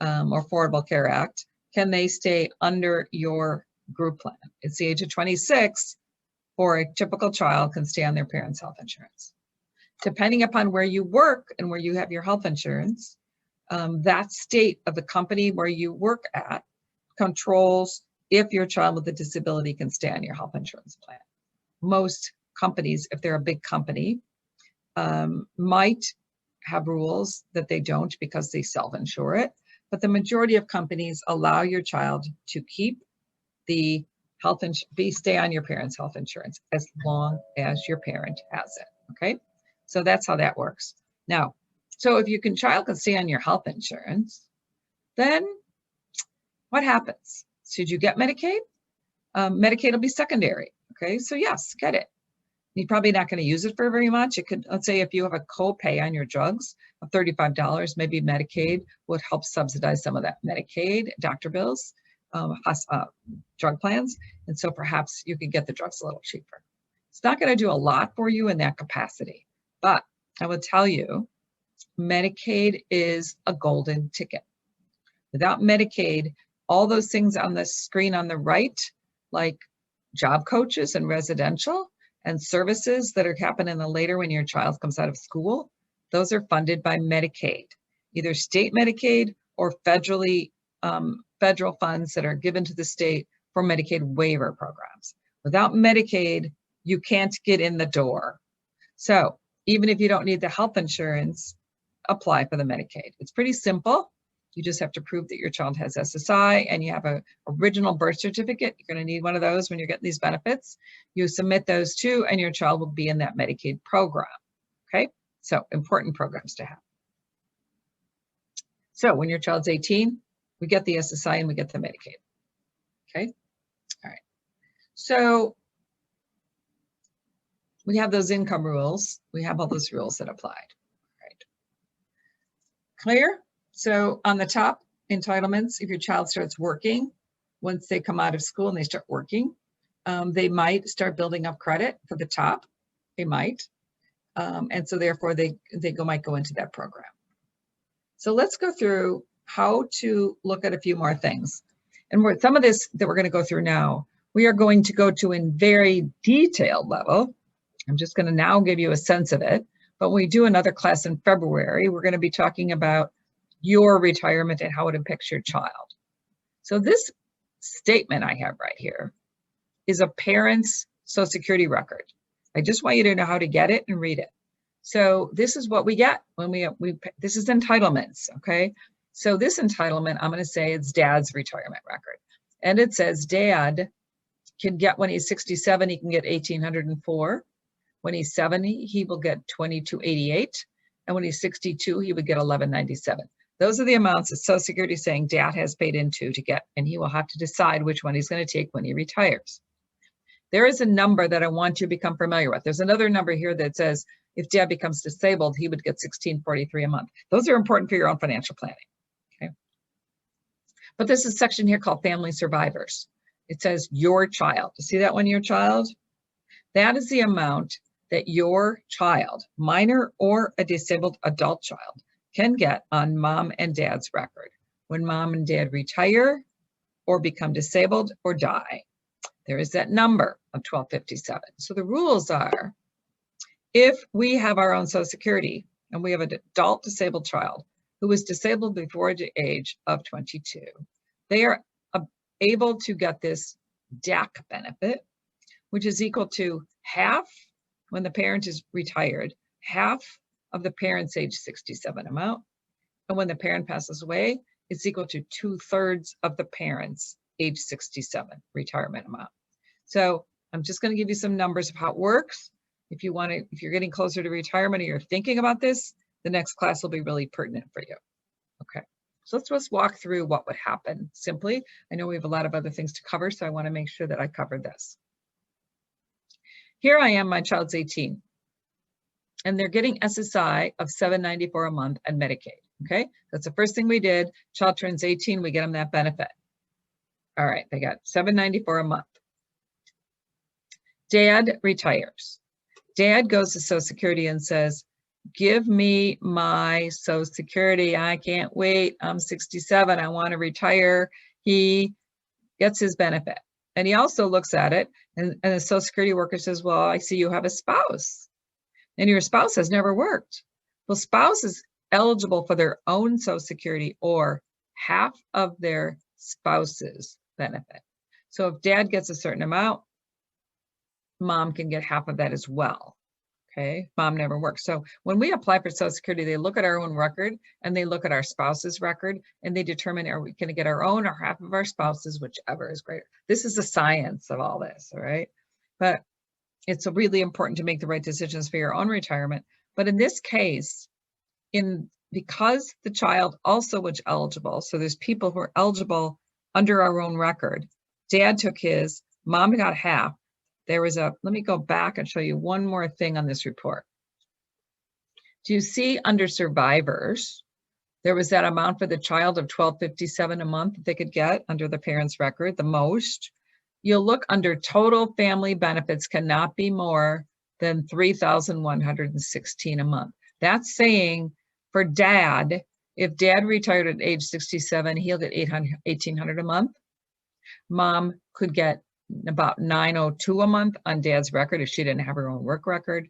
or Affordable Care Act can they stay under your group plan? It's the age of 26 for a typical child can stay on their parents' health insurance. Depending upon where you work and where you have your health insurance, that state of the company where you work at controls if your child with a disability can stay on your health insurance plan. Most companies, if they're a big company, might have rules that they don't because they self-insure it, but the majority of companies allow your child to keep the stay on your parents' health insurance as long as your parent has it, okay? So that's how that works. Now, so if your child can stay on your health insurance, then what happens? Should you get Medicaid? Medicaid will be secondary, okay? So yes, get it. You're probably not going to use it for very much. It could, let's say if you have a copay on your drugs of $35, maybe Medicaid would help subsidize some of that Medicaid, doctor bills, drug plans. And so perhaps you could get the drugs a little cheaper. It's not going to do a lot for you in that capacity, but I will tell you, Medicaid is a golden ticket. Without Medicaid, all those things on the screen on the right, like job coaches and residential and services that are happening later when your child comes out of school, those are funded by Medicaid, either state Medicaid or federal funds that are given to the state for Medicaid waiver programs. Without Medicaid, you can't get in the door. So even if you don't need the health insurance, apply for the Medicaid. It's pretty simple. You just have to prove that your child has SSI and you have an original birth certificate. You're going to need one of those when you're getting these benefits. You submit those too, and your child will be in that Medicaid program. Okay, so important programs to have. So when your child's 18, we get the SSI and we get the Medicaid. Okay, all right. So we have those income rules. We have all those rules that applied. All right. Clear? So on the top, entitlements, if your child starts working, once they come out of school and they start working, they might start building up credit for the top. They might. And so therefore they might go into that program. So let's go through how to look at a few more things. And some of this that we're going to go through now, we are going to go to in very detailed level. I'm just going to now give you a sense of it. But when we do another class in February, we're going to be talking about your retirement and how it impacts your child. So this statement I have right here is a parent's Social Security record. I just want you to know how to get it and read it. So this is what we get when this is entitlements, okay? So this entitlement, I'm gonna say it's dad's retirement record. And it says dad can get, when he's 67, he can get 1,804. When he's 70, he will get 2,288. And when he's 62, he would get 1,197. Those are the amounts that Social Security is saying dad has paid into to get, and he will have to decide which one he's going to take when he retires. There is a number that I want you to become familiar with. There's another number here that says if dad becomes disabled, he would get $1,643 a month. Those are important for your own financial planning, okay? But there's a section here called family survivors. It says your child. You see that one, your child? That is the amount that your child, minor or a disabled adult child, can get on mom and dad's record when mom and dad retire or become disabled or die. There is that number of 1257. So the rules are, if we have our own Social Security and we have an adult disabled child who was disabled before the age of 22, they are able to get this DAC benefit, which is equal to half when the parent is retired, half of the parent's age 67 amount. And when the parent passes away, it's equal to 2/3 of the parent's age 67 retirement amount. So I'm just going to give you some numbers of how it works. If you're getting closer to retirement or you're thinking about this, the next class will be really pertinent for you. Okay, so let's just walk through what would happen simply. I know we have a lot of other things to cover, so I want to make sure that I cover this. Here I am, my child's 18, and they're getting SSI of $794 a month and Medicaid. Okay, that's the first thing we did. Child turns 18, we get them that benefit. All right, they got $794 a month. Dad retires. Dad goes to Social Security and says, give me my Social Security. I can't wait. I'm 67. I want to retire. He gets his benefit. And he also looks at it, and the Social Security worker says, well, I see you have a spouse, and your spouse has never worked. Well, spouse is eligible for their own Social Security or half of their spouse's benefit. So if dad gets a certain amount, mom can get half of that as well. Okay, mom never worked. So when we apply for Social Security, they look at our own record and they look at our spouse's record and they determine, are we going to get our own or half of our spouse's, whichever is greater. This is the science of all this, all right? But it's really important to make the right decisions for your own retirement. But in this case, because the child also was eligible, so there's people who are eligible under our own record. Dad took his, mom got half. There was let me go back and show you one more thing on this report. Do you see under survivors, there was that amount for the child of $1,257 a month that they could get under the parent's record, the most. You'll look under total family benefits cannot be more than $3,116 a month. That's saying for dad, if dad retired at age 67, he'll get $1,800 a month. Mom could get about $902 a month on dad's record if she didn't have her own work record.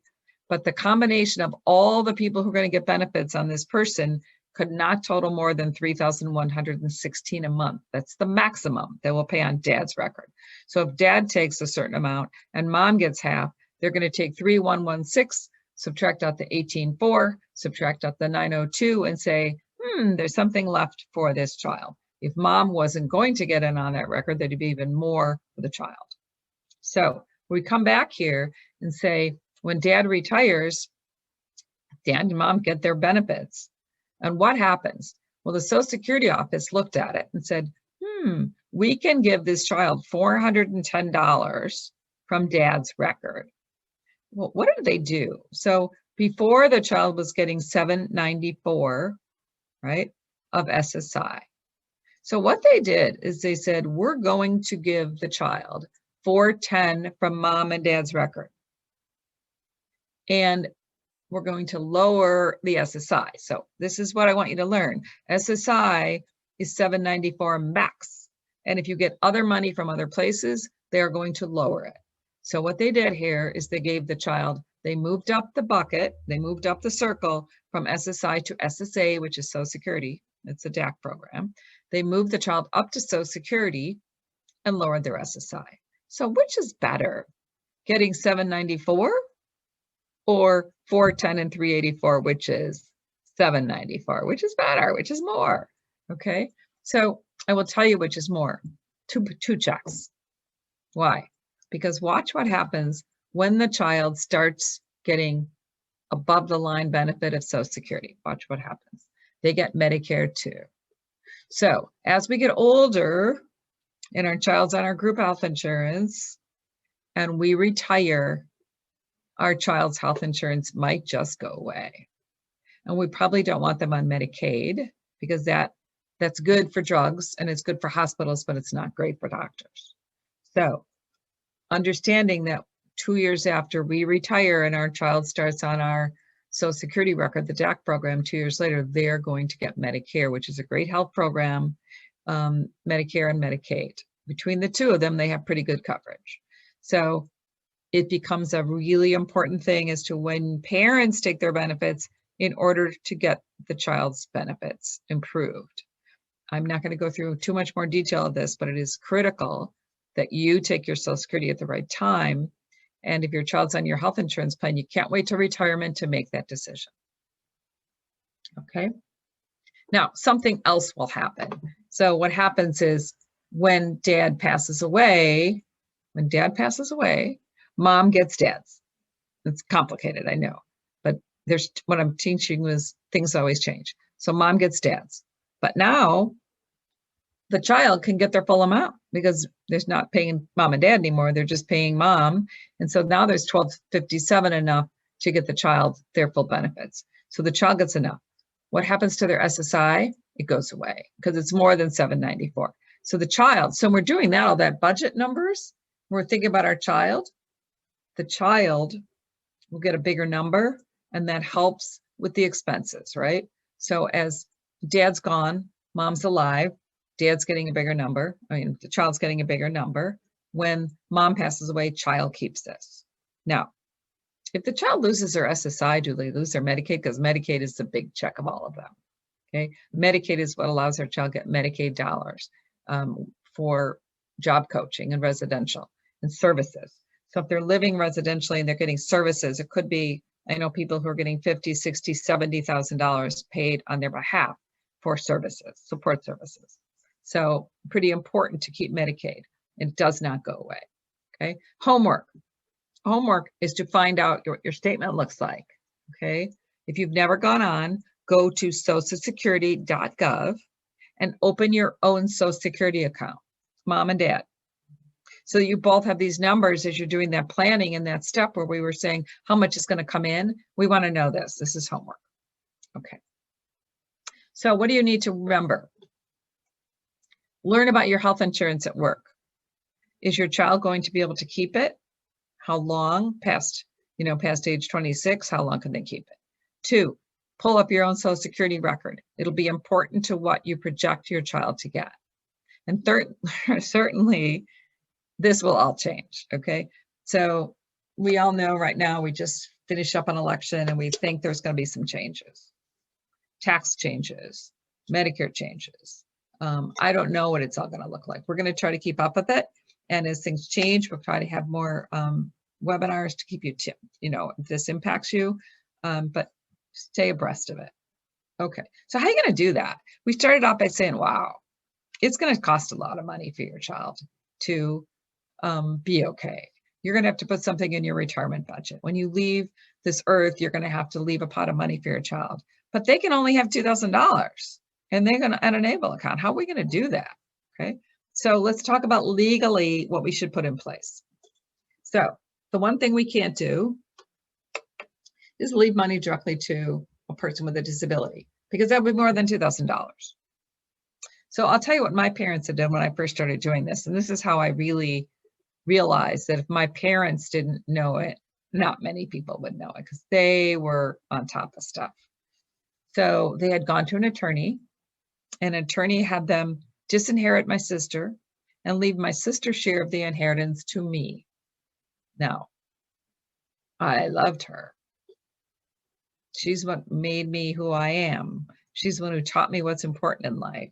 But the combination of all the people who are going to get benefits on this person could not total more than $3,116 a month. That's the maximum they will pay on dad's record. So if dad takes a certain amount and mom gets half, they're going to take 3,116, subtract out the 18,400, subtract out the 902 and say, there's something left for this child. If mom wasn't going to get in on that record, there'd be even more for the child. So we come back here and say, when dad retires, dad and mom get their benefits. And what happens? Well, the Social Security office looked at it and said, we can give this child $410 from dad's record. Well, what did they do? So before, the child was getting $794, right, of SSI. So what they did is they said, we're going to give the child $410 from mom and dad's record. And we're going to lower the SSI. So this is what I want you to learn. SSI is $794 max. And if you get other money from other places, they are going to lower it. So what they did here is they gave the child, they moved up the bucket, they moved up the circle from SSI to SSA, which is Social Security. It's a DAC program. They moved the child up to Social Security and lowered their SSI. So which is better, getting $794 or $410 and $384, which is $794, which is better, which is more? Okay, so I will tell you which is more. Two checks. Why? Because watch what happens when the child starts getting above the line benefit of Social Security. Watch what happens. They get Medicare too. So as we get older and our child's on our group health insurance and we retire, our child's health insurance might just go away. And we probably don't want them on Medicaid because that's good for drugs and it's good for hospitals, but it's not great for doctors. So understanding that 2 years after we retire and our child starts on our Social Security record, the DAC program, 2 years later, they're going to get Medicare, which is a great health program, Medicare and Medicaid. Between the two of them, they have pretty good coverage. So it becomes a really important thing as to when parents take their benefits in order to get the child's benefits improved. I'm not going to go through too much more detail of this, but it is critical that you take your Social Security at the right time. And if your child's on your health insurance plan, you can't wait till retirement to make that decision. Okay. Now, something else will happen. So what happens is when dad passes away, mom gets dad's. It's complicated, I know, but what I'm teaching was things always change. So mom gets dad's, but now the child can get their full amount because there's not paying mom and dad anymore. They're just paying mom. And so now there's $1,257 enough to get the child their full benefits. So the child gets enough. What happens to their SSI? It goes away because it's more than $794. So the child, so we're doing that, all that budget numbers, we're thinking about our child, the child will get a bigger number, and that helps with the expenses, right? So as dad's gone, mom's alive, dad's getting a bigger number. I mean, the child's getting a bigger number. When mom passes away, child keeps this. Now, if the child loses their SSI, do they lose their Medicaid? Because Medicaid is the big check of all of them. Okay, Medicaid is what allows our child to get Medicaid dollars for job coaching and residential and services. So if they're living residentially and they're getting services, it could be, I know people who are getting $50,000, $60,000, $70,000 paid on their behalf for services, support services. So pretty important to keep Medicaid. It does not go away. Okay, homework. Homework is to find out what your statement looks like. Okay, if you've never gone on, go to socialsecurity.gov and open your own Social Security account, mom and dad. So you both have these numbers as you're doing that planning in that step where we were saying how much is going to come in. We want to know this. This is homework. Okay. So what do you need to remember? Learn about your health insurance at work. Is your child going to be able to keep it? How long? Past age 26, how long can they keep it? 2, pull up your own Social Security record. It'll be important to what you project your child to get. And third, certainly, this will all change, okay? So we all know right now, we just finished up an election and we think there's going to be some changes. Tax changes, Medicare changes. I don't know what it's all going to look like. We're going to try to keep up with it. And as things change, we'll try to have more webinars to keep you, if this impacts you, but stay abreast of it. Okay, so how are you going to do that? We started off by saying, wow, it's going to cost a lot of money for your child to be okay. You're going to have to put something in your retirement budget. When you leave this earth, you're going to have to leave a pot of money for your child, but they can only have $2,000 and they're going to an enable account. How are we going to do that? Okay, so let's talk about legally what we should put in place. So the one thing we can't do is leave money directly to a person with a disability because that would be more than $2,000. So I'll tell you what my parents had done when I first started doing this. And this is how I really realized that if my parents didn't know it, not many people would know it because they were on top of stuff. So they had gone to an attorney. An attorney had them disinherit my sister and leave my sister's share of the inheritance to me. Now, I loved her. She's what made me who I am. She's the one who taught me what's important in life.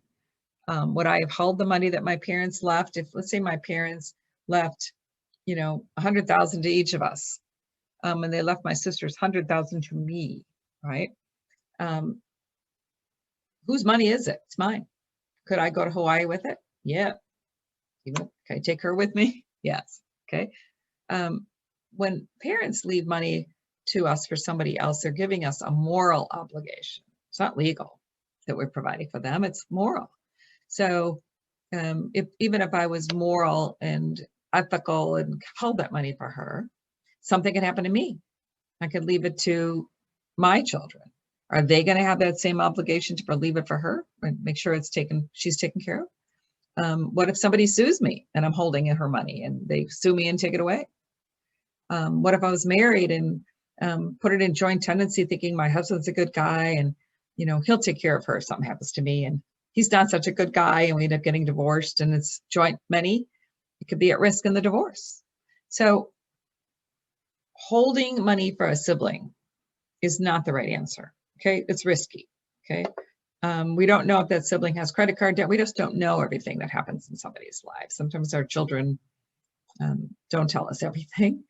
Would I have held the money that my parents left? If, let's say, my parents left, $100,000 to each of us, and they left my sisters $100,000 to me, right? Whose money is it? It's mine. Could I go to Hawaii with it? Yeah. Can I take her with me? Yes. Okay. When parents leave money to us for somebody else, they're giving us a moral obligation. It's not legal that we're providing for them, it's moral. So even if I was moral and ethical and held that money for her, something could happen to me. I could leave it to my children. Are they going to have that same obligation to leave it for her and make sure she's taken care of? What if somebody sues me and I'm holding her money and they sue me and take it away? What if I was married and put it in joint tenancy thinking my husband's a good guy and, you know, he'll take care of her if something happens to me. And he's not such a good guy and we end up getting divorced and it's joint money. It could be at risk in the divorce. So holding money for a sibling is not the right answer. Okay. It's risky. Okay. We don't know if that sibling has credit card debt. We just don't know everything that happens in somebody's life. Sometimes our children don't tell us everything.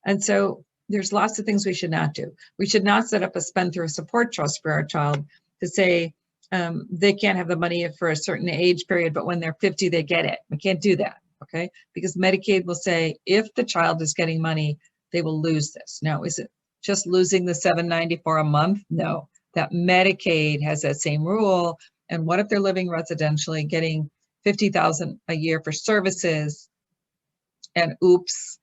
And so there's lots of things we should not do. We should not set up a spend-through support trust for our child to say they can't have the money for a certain age period, but when they're 50, they get it. We can't do that, okay? Because Medicaid will say if the child is getting money, they will lose this. Now, is it just losing the $7.94 a month? No, that Medicaid has that same rule. And what if they're living residentially, getting $50,000 a year for services, and oops,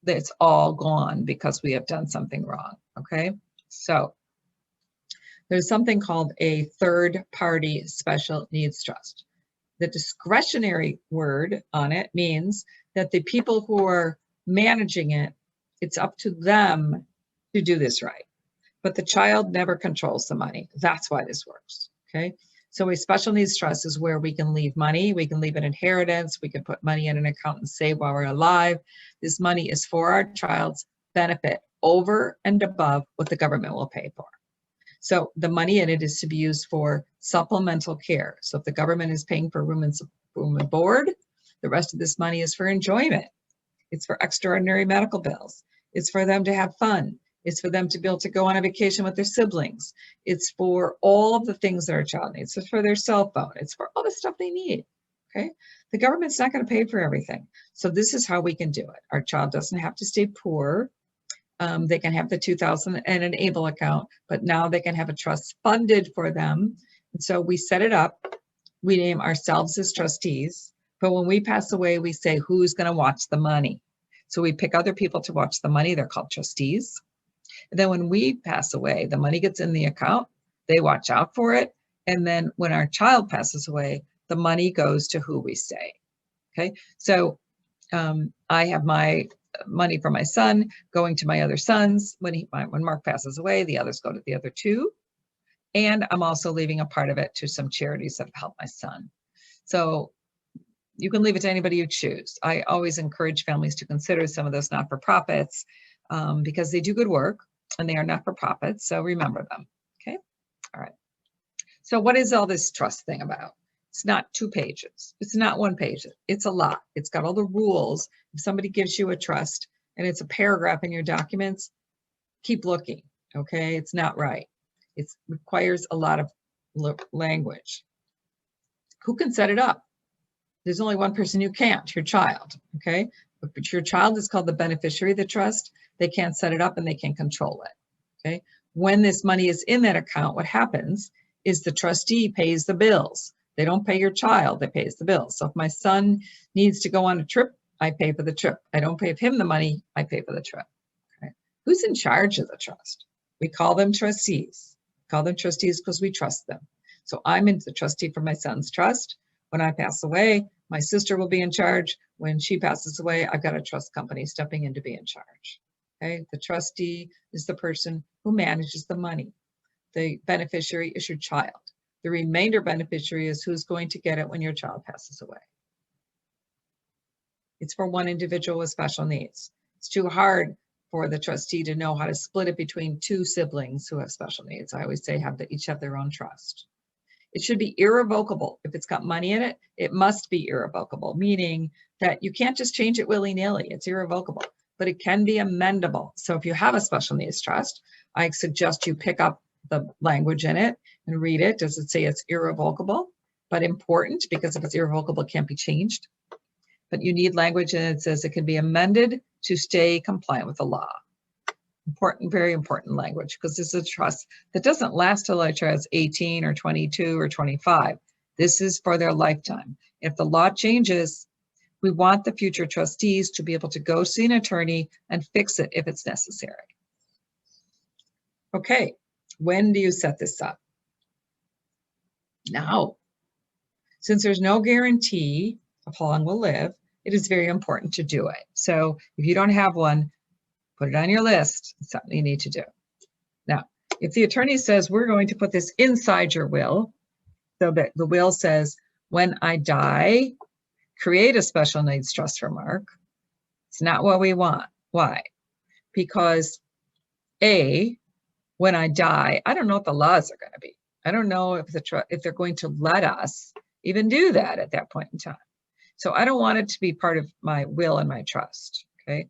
it's all gone because we have done something wrong, okay? So there's something called a third-party special needs trust. The discretionary word on it means that the people who are managing it, it's up to them to do this right. But the child never controls the money. That's why this works, okay? So a special needs trust is where we can leave money, we can leave an inheritance, we can put money in an account and save while we're alive. This money is for our child's benefit over and above what the government will pay for. So the money in it is to be used for supplemental care. So if the government is paying for room and board, the rest of this money is for enjoyment. It's for extraordinary medical bills. It's for them to have fun. It's for them to be able to go on a vacation with their siblings. It's for all of the things that our child needs. It's for their cell phone. It's for all the stuff they need, okay? The government's not going to pay for everything. So this is how we can do it. Our child doesn't have to stay poor. They can have the $2,000 and an ABLE account, but now they can have a trust funded for them. And so we set it up. We name ourselves as trustees. But when we pass away, we say, who's going to watch the money? So we pick other people to watch the money. They're called trustees. And then when we pass away, the money gets in the account, they watch out for it. And then when our child passes away, the money goes to who we say, okay? So I have my money for my son going to my other sons. When Mark passes away, the others go to the other two. And I'm also leaving a part of it to some charities that have helped my son. So you can leave it to anybody you choose. I always encourage families to consider some of those not-for-profits because they do good work and they are not-for-profit, so remember them, okay? All right. So what is all this trust thing about? It's not 2 pages. It's not 1 page. It's a lot. It's got all the rules. If somebody gives you a trust and it's a paragraph in your documents, keep looking, okay? It's not right. It requires a lot of language. Who can set it up? There's only one person who can't, your child, okay? But your child is called the beneficiary of the trust. They can't set it up and they can't control it, okay? When this money is in that account, what happens is the trustee pays the bills. They don't pay your child, they pay the bills. So if my son needs to go on a trip, I pay for the trip. I don't pay him the money, I pay for the trip, okay? Who's in charge of the trust? We call them trustees. We call them trustees because we trust them. So I'm the trustee for my son's trust. When I pass away, my sister will be in charge. When she passes away, I've got a trust company stepping in to be in charge. Okay, the trustee is the person who manages the money. The beneficiary is your child. The remainder beneficiary is who's going to get it when your child passes away. It's for one individual with special needs. It's too hard for the trustee to know how to split it between 2 siblings who have special needs. I always say each have their own trust. It should be irrevocable. If it's got money in it, it must be irrevocable, meaning that you can't just change it willy-nilly. It's irrevocable, but it can be amendable. So if you have a special needs trust, I suggest you pick up the language in it and read it. Does it say it's irrevocable? But important, because if it's irrevocable, it can't be changed. But you need language and it says it can be amended to stay compliant with the law. Important, very important language, because this is a trust that doesn't last till our child's 18 or 22 or 25. This is for their lifetime. If the law changes, we want the future trustees to be able to go see an attorney and fix it if it's necessary. Okay, when do you set this up? Now. Since there's no guarantee of how long we'll live, it is very important to do it. So if you don't have one, Put it on your list. It's something you need to do. Now, if the attorney says, we're going to put this inside your will, so that the will says, when I die, create a special needs trust for Mark. It's not what we want. Why? Because A, when I die, I don't know what the laws are going to be. I don't know if they're going to let us even do that at that point in time. So I don't want it to be part of my will and my trust. Okay.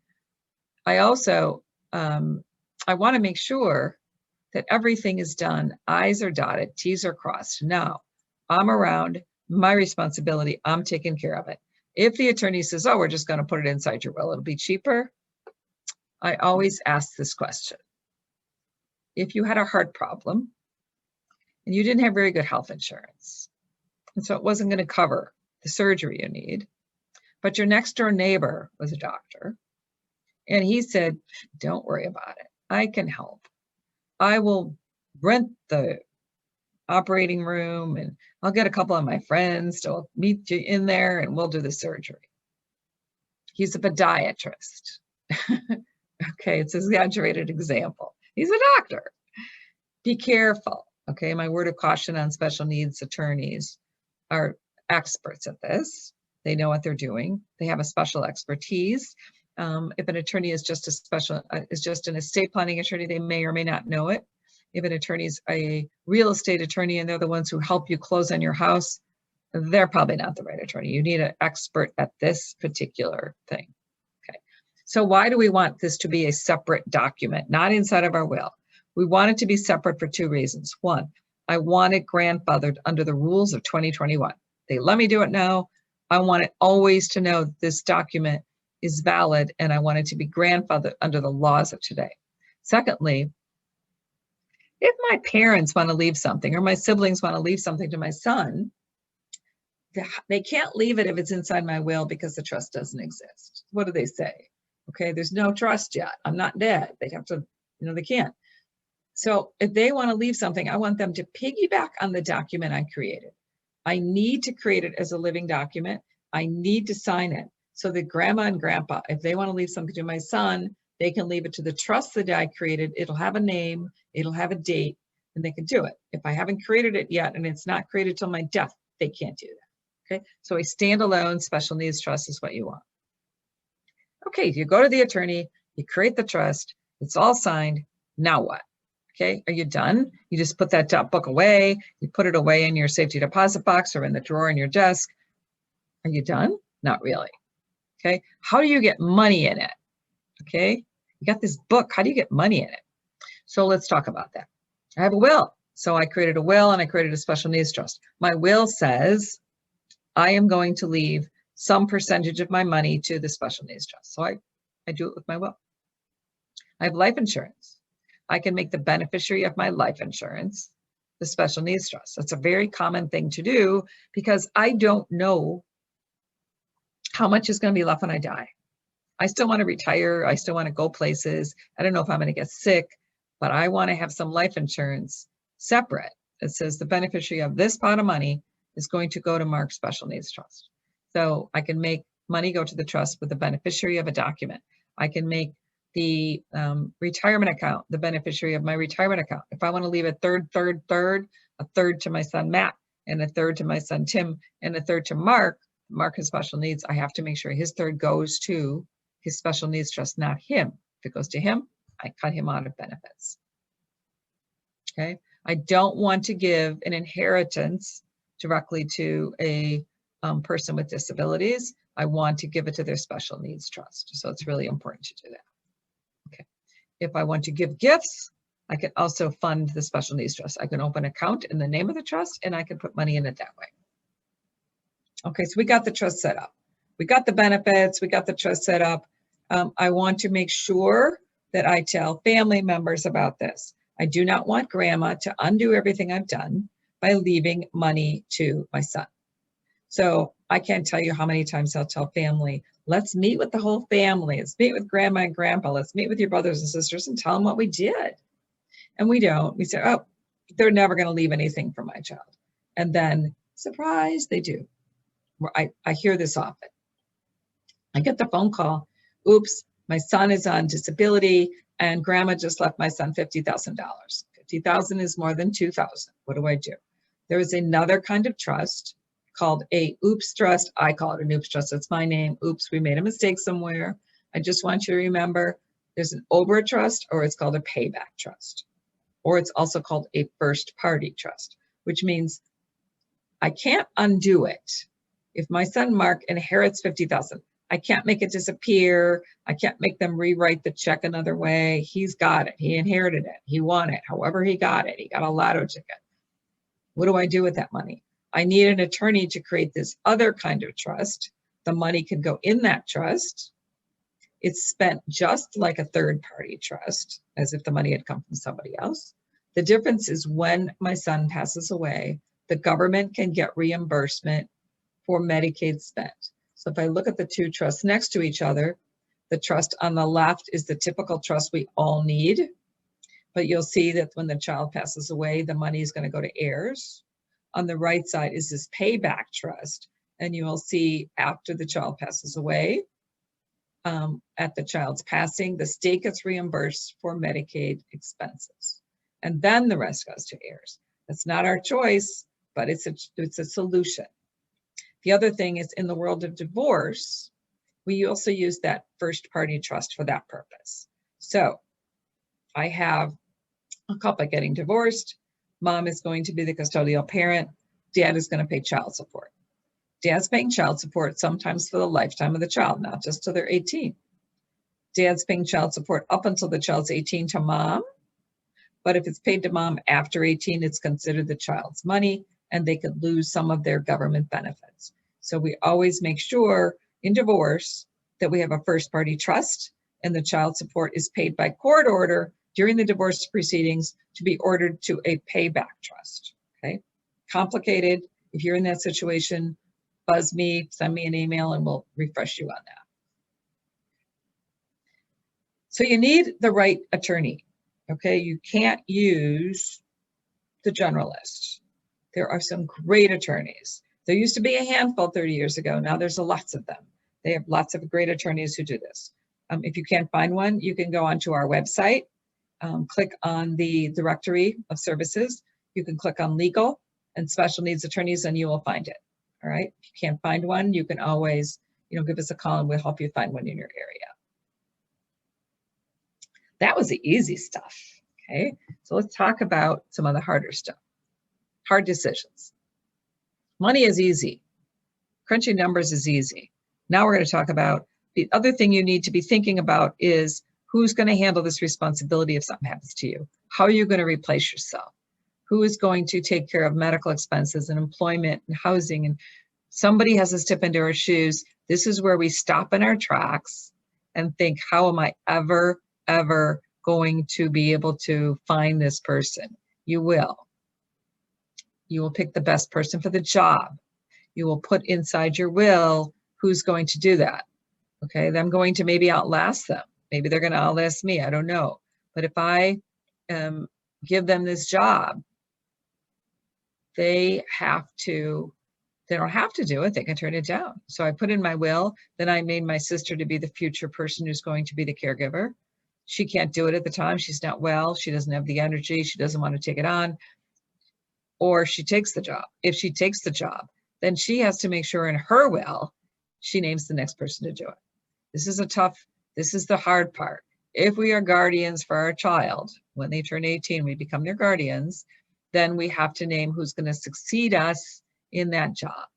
I also, I want to make sure that everything is done. I's are dotted, T's are crossed. Now, I'm around, my responsibility, I'm taking care of it. If the attorney says, oh, we're just going to put it inside your will, it'll be cheaper. I always ask this question. If you had a heart problem and you didn't have very good health insurance, and so it wasn't going to cover the surgery you need, but your next door neighbor was a doctor, and he said, don't worry about it. I can help. I will rent the operating room and I'll get a couple of my friends to meet you in there and we'll do the surgery. He's a podiatrist. Okay, it's an exaggerated example. He's a doctor. Be careful. Okay, my word of caution on special needs attorneys are experts at this. They know what they're doing. They have a special expertise. If an attorney is just an estate planning attorney, they may or may not know it. If an attorney is a real estate attorney and they're the ones who help you close on your house, they're probably not the right attorney. You need an expert at this particular thing. Okay. So why do we want this to be a separate document, not inside of our will? We want it to be separate for two reasons. One, I want it grandfathered under the rules of 2021. They let me do it now. I want it always to know this document is valid and I want it to be grandfathered under the laws of today. Secondly, if my parents want to leave something or my siblings want to leave something to my son, they can't leave it if it's inside my will because the trust doesn't exist. What do they say? Okay, there's no trust yet. I'm not dead. They have to, they can't. So if they want to leave something, I want them to piggyback on the document I created. I need to create it as a living document. I need to sign it so that grandma and grandpa, if they want to leave something to my son, they can leave it to the trust that I created. It'll have a name, it'll have a date, and they can do it. If I haven't created it yet and it's not created till my death, they can't do that. Okay, so a standalone special needs trust is what you want. Okay, you go to the attorney, you create the trust, it's all signed. Now what? Okay, are you done? You just put that book away, you put it away in your safety deposit box or in the drawer in your desk. Are you done? Not really. Okay, how do you get money in it? Okay, you got this book, how do you get money in it? So let's talk about that. I have a will. So I created a will and I created a special needs trust. My will says I am going to leave some percentage of my money to the special needs trust. So I do it with my will. I have life insurance. I can make the beneficiary of my life insurance the special needs trust. That's a very common thing to do because I don't know how much is going to be left when I die. I still want to retire. I still want to go places. I don't know if I'm going to get sick, but I want to have some life insurance separate. It says the beneficiary of this pot of money is going to go to Mark's special needs trust. So I can make money go to the trust with the beneficiary of a document. I can make the retirement account the beneficiary of my retirement account. If I want to leave a third, a third to my son Matt, and a third to my son Tim, and a third to Mark has special needs, I have to make sure his third goes to his special needs trust, not him. If it goes to him, I cut him out of benefits. Okay, I don't want to give an inheritance directly to a person with disabilities. I want to give it to their special needs trust. So it's really important to do that. Okay, if I want to give gifts, I can also fund the special needs trust. I can open an account in the name of the trust and I can put money in it that way. Okay, so we got the trust set up. We got the benefits, we got the trust set up. I want to make sure that I tell family members about this. I do not want grandma to undo everything I've done by leaving money to my son. So I can't tell you how many times I'll tell family, let's meet with the whole family. Let's meet with grandma and grandpa. Let's meet with your brothers and sisters and tell them what we did. And we don't. We say, oh, they're never going to leave anything for my child. And then, surprise, they do. I hear this often. I get the phone call, oops, My son is on disability and grandma just left my son $50,000. 50,000 is more than 2,000. What do I do? There is another kind of trust called a oops trust. I call it an oops trust. That's my name. Oops, we made a mistake somewhere. I just want you to remember there's an OBRA trust, or it's called a payback trust, or it's also called a first party trust, which means I can't undo it. If my son Mark inherits 50,000, I can't make it disappear. I can't make them rewrite the check another way. He's got it. He inherited it. He won it. However he got it. He got a lotto ticket. What do I do with that money? I need an attorney to create this other kind of trust. The money can go in that trust. It's spent just like a third-party trust, as if the money had come from somebody else. The difference is when my son passes away, the government can get reimbursement for Medicaid spent. So if I look at the two trusts next to each other, the trust on the left is the typical trust we all need, but you'll see that when the child passes away, the money is going to go to heirs. On the right side is this payback trust, and you will see after the child passes away, at the child's passing, the state gets reimbursed for Medicaid expenses, and then the rest goes to heirs. That's not our choice, but it's a solution. The other thing is, in the world of divorce, we also use that first party trust for that purpose. So I have a couple getting divorced. Mom is going to be the custodial parent. Dad is going to pay child support. Dad's paying child support sometimes for the lifetime of the child, not just till they're 18. Dad's paying child support up until the child's 18 to mom. But if it's paid to mom after 18, it's considered the child's money, and they could lose some of their government benefits. So we always make sure in divorce that we have a first party trust, and the child support is paid by court order during the divorce proceedings to be ordered to a payback trust. Okay, complicated. If you're in that situation, buzz me, send me an email, and we'll refresh you on that. So you need the right attorney. Okay, you can't use the generalist. There are some great attorneys. There used to be a handful 30 years ago. Now there's lots of them. They have lots of great attorneys who do this. If you can't find one, you can go onto our website, click on the directory of services. You can click on legal and special needs attorneys, and you will find it. All right. If you can't find one, you can always, give us a call and we'll help you find one in your area. That was the easy stuff. Okay. So let's talk about some of the harder stuff. Hard decisions. Money is easy. Crunching numbers is easy. Now we're going to talk about the other thing you need to be thinking about is who's going to handle this responsibility if something happens to you? How are you going to replace yourself? Who is going to take care of medical expenses and employment and housing? And somebody has to step into our shoes. This is where we stop in our tracks and think, how am I ever going to be able to find this person? You will. You will pick the best person for the job. You will put inside your will who's going to do that. Okay, I'm going to maybe outlast them. Maybe they're going to outlast me. I don't know. But if I give them this job, they don't have to do it. They can turn it down. So I put in my will, then I made my sister to be the future person who's going to be the caregiver. She can't do it at the time. She's not well. She doesn't have the energy. She doesn't want to take it on. Or she takes the job. If she takes the job, then she has to make sure in her will, she names the next person to do it. This is the hard part. If we are guardians for our child, when they turn 18, we become their guardians, then we have to name who's going to succeed us in that job.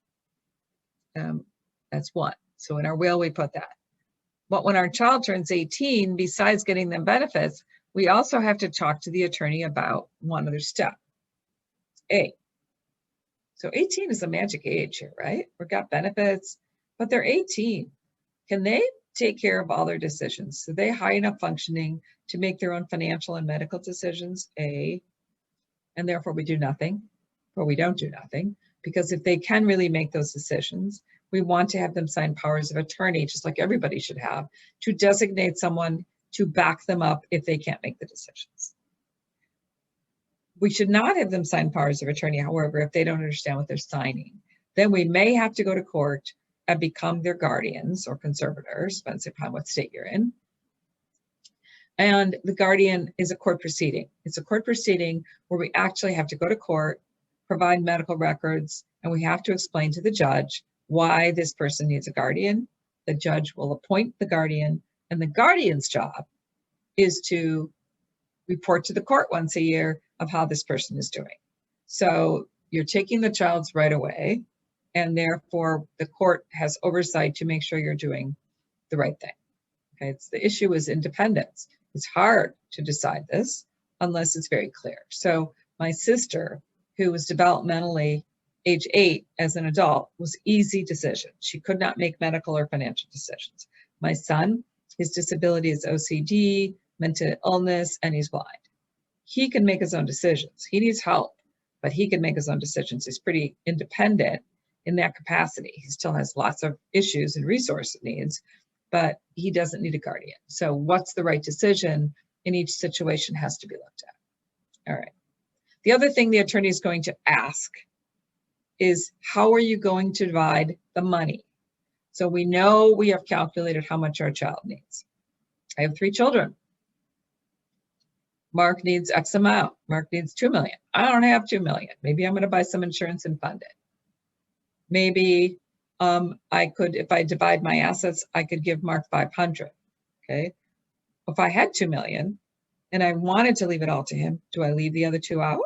That's one. So in our will, we put that. But when our child turns 18, besides getting them benefits, we also have to talk to the attorney about one other step. So 18 is a magic age here, right? We've got benefits, but they're 18. Can they take care of all their decisions? So they high enough functioning to make their own financial and medical decisions, and therefore we do nothing, or we don't do nothing, because if they can really make those decisions, we want to have them sign powers of attorney, just like everybody should have, to designate someone to back them up if they can't make the decisions. We should not have them sign powers of attorney, however, if they don't understand what they're signing. Then we may have to go to court and become their guardians or conservators, depends upon what state you're in, And the guardian is a court proceeding. It's a court proceeding where we actually have to go to court, provide medical records, and we have to explain to the judge why this person needs a guardian. The judge will appoint the guardian, and the guardian's job is to report to the court once a year of how this person is doing. So you're taking the child's right away, and therefore the court has oversight to make sure you're doing the right thing. Okay, the issue is independence. It's hard to decide this unless it's very clear. So my sister, who was developmentally age 8 as an adult, was easy decision. She could not make medical or financial decisions. My son, his disability is OCD, mental illness, and he's blind. He can make his own decisions. He needs help, but he can make his own decisions. He's pretty independent in that capacity. He still has lots of issues and resource needs, but he doesn't need a guardian. So what's the right decision in each situation has to be looked at. All right. The other thing the attorney is going to ask is, how are you going to divide the money? So we know we have calculated how much our child needs. I have 3 children. Mark needs X amount. Mark needs 2 million. I don't have 2 million. Maybe I'm going to buy some insurance and fund it. Maybe I could, if I divide my assets, I could give Mark 500. Okay. If I had 2 million and I wanted to leave it all to him, do I leave the other 2 out?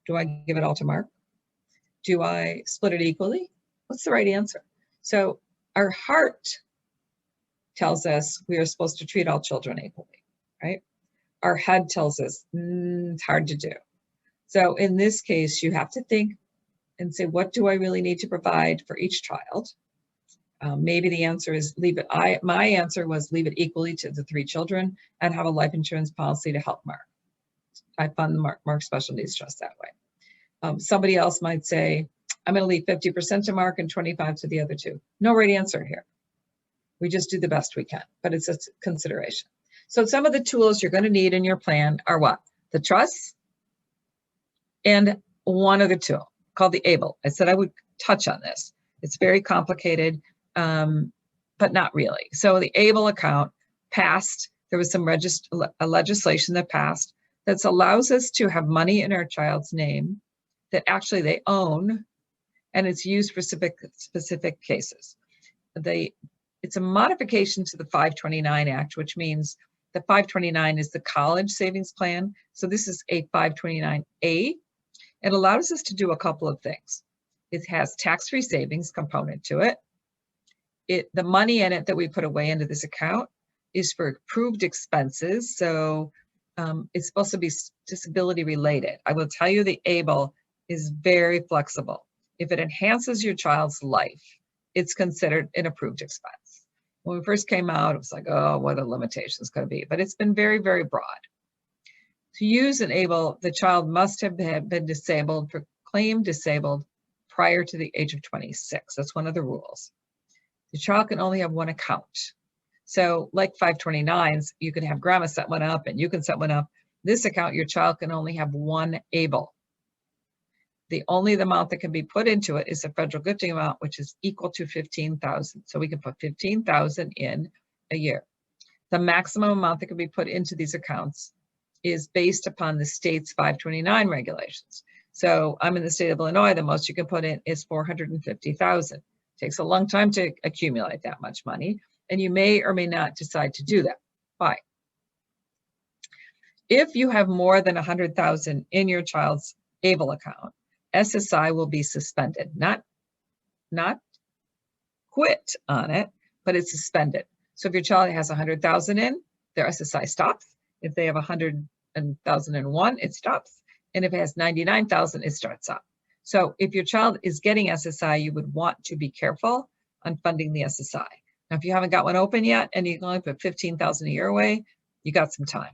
Do I give it all to Mark? Do I split it equally? What's the right answer? So our heart tells us we are supposed to treat all children equally, right? Our head tells us it's hard to do. So in this case, you have to think and say, what do I really need to provide for each child? Maybe the answer is leave it. My answer was leave it equally to the 3 children and have a life insurance policy to help Mark. I fund the Mark Special Needs Trust that way. Somebody else might say, I'm going to leave 50% to Mark and 25% to the other 2. No right answer here. We just do the best we can, but it's a consideration. So some of the tools you're going to need in your plan are what? The trusts and one other tool called the ABLE. I said I would touch on this. It's very complicated, but not really. So the ABLE account passed. There was some legislation that passed that allows us to have money in our child's name that actually they own, and it's used for specific cases. It's a modification to the 529 Act, which means the 529 is the college savings plan. So this is a 529A. It allows us to do a couple of things. It has tax-free savings component to it. The money in it that we put away into this account is for approved expenses. So it's supposed to be disability related. I will tell you the ABLE is very flexible. If it enhances your child's life, it's considered an approved expense. When we first came out, it was like, oh, what are the limitations going to be? But it's been very, very broad. To use an ABLE, the child must have been disabled, proclaimed disabled prior to the age of 26. That's one of the rules. The child can only have one account. So like 529s, you can have grandma set one up and you can set one up. This account, your child can only have one ABLE. The amount that can be put into it is a federal gifting amount, which is equal to $15,000. So we can put $15,000 in a year. The maximum amount that can be put into these accounts is based upon the state's 529 regulations. So I'm in the state of Illinois, the most you can put in is $450,000. Takes a long time to accumulate that much money, and you may or may not decide to do that. Why? If you have more than $100,000 in your child's ABLE account, SSI will be suspended, not quit on it, but it's suspended. So if your child has 100,000 in, their SSI stops. If they have 100,001, it stops. And if it has 99,000, it starts up. So if your child is getting SSI, you would want to be careful on funding the SSI. Now, if you haven't got one open yet and you can only put 15,000 a year away, you got some time.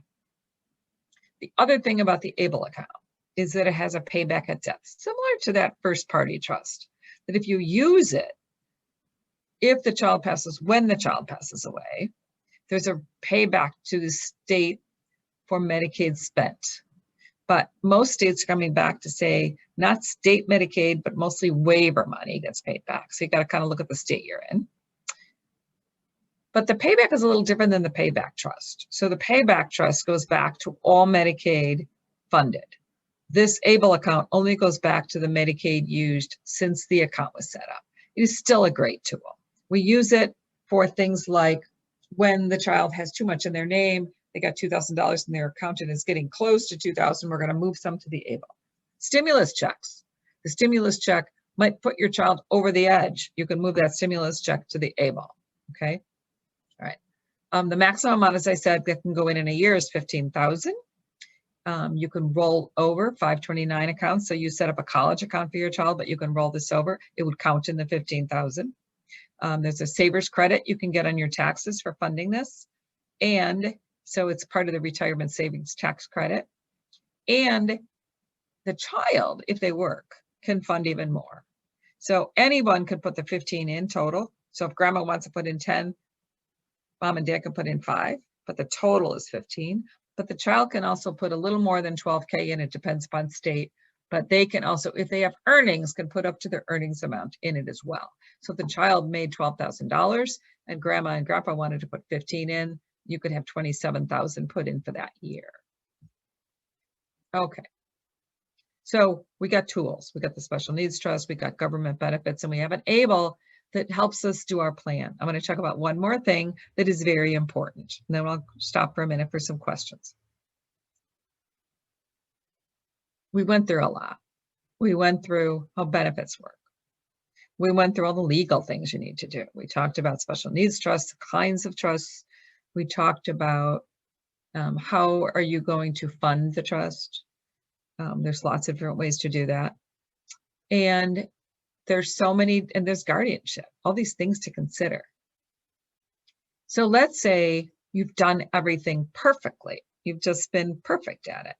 The other thing about the ABLE account is that it has a payback at death, similar to that first party trust, that if you use it, if the child passes, when the child passes away, there's a payback to the state for Medicaid spent. But most states are coming back to say, not state Medicaid, but mostly waiver money gets paid back. So you got to kind of look at the state you're in. But the payback is a little different than the payback trust. So the payback trust goes back to all Medicaid funded. This ABLE account only goes back to the Medicaid used since the account was set up. It is still a great tool. We use it for things like when the child has too much in their name, they got $2,000 in their account and it's getting close to $2,000, we're going to move some to the ABLE. Stimulus checks. The stimulus check might put your child over the edge. You can move that stimulus check to the ABLE, okay? All right. The maximum amount, as I said, that can go in a year is $15,000. You can roll over 529 accounts. So you set up a college account for your child, but you can roll this over. It would count in the 15,000. There's a savers credit you can get on your taxes for funding this. And so it's part of the retirement savings tax credit. And the child, if they work, can fund even more. So anyone could put the 15 in total. So if grandma wants to put in 10, mom and dad can put in 5, but the total is 15. But the child can also put a little more than 12K in. It depends upon state. But they can also, if they have earnings, can put up to their earnings amount in it as well. So if the child made $12,000 and grandma and grandpa wanted to put 15 in, you could have 27,000 put in for that year. Okay. So we got tools. We got the special needs trust, we got government benefits, and we have an ABLE that helps us do our plan. I'm going to talk about one more thing that is very important, and then I'll stop for a minute for some questions. We went through a lot. We went through how benefits work. We went through all the legal things you need to do. We talked about special needs trusts, kinds of trusts. We talked about how are you going to fund the trust. There's lots of different ways to do that. And there's so many, and there's guardianship, all these things to consider. So let's say you've done everything perfectly. You've just been perfect at it.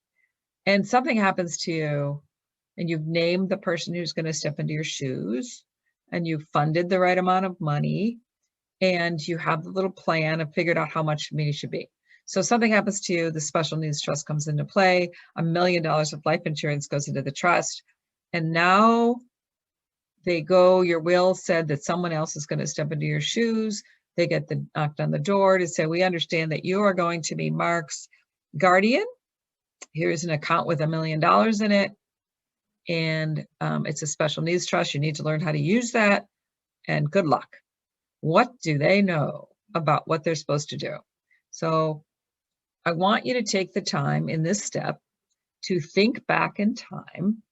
And something happens to you and you've named the person who's going to step into your shoes and you've funded the right amount of money and you have the little plan and figured out how much money should be. So something happens to you, the special needs trust comes into play, $1 million of life insurance goes into the trust, and now they go, your will said that someone else is going to step into your shoes. They get knocked on the door to say, we understand that you are going to be Mark's guardian. Here's an account with $1 million in it. And it's a special needs trust. You need to learn how to use that. And good luck. What do they know about what they're supposed to do? So I want you to take the time in this step to think back in time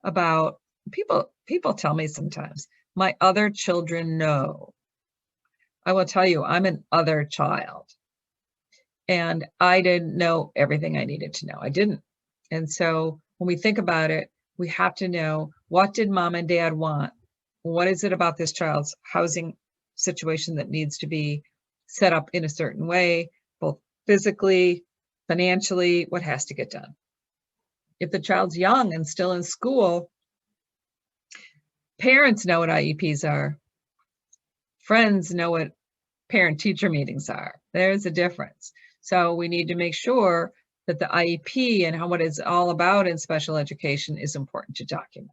about people tell me sometimes, my other children know. I will tell you, I'm an other child. And I didn't know everything I needed to know. I didn't. And so when we think about it, we have to know, what did mom and dad want? What is it about this child's housing situation that needs to be set up in a certain way, both physically, financially, what has to get done? If the child's young and still in school, parents know what IEPs are. Friends know what parent-teacher meetings are. There's a difference. So we need to make sure that the IEP and what it's all about in special education is important to document.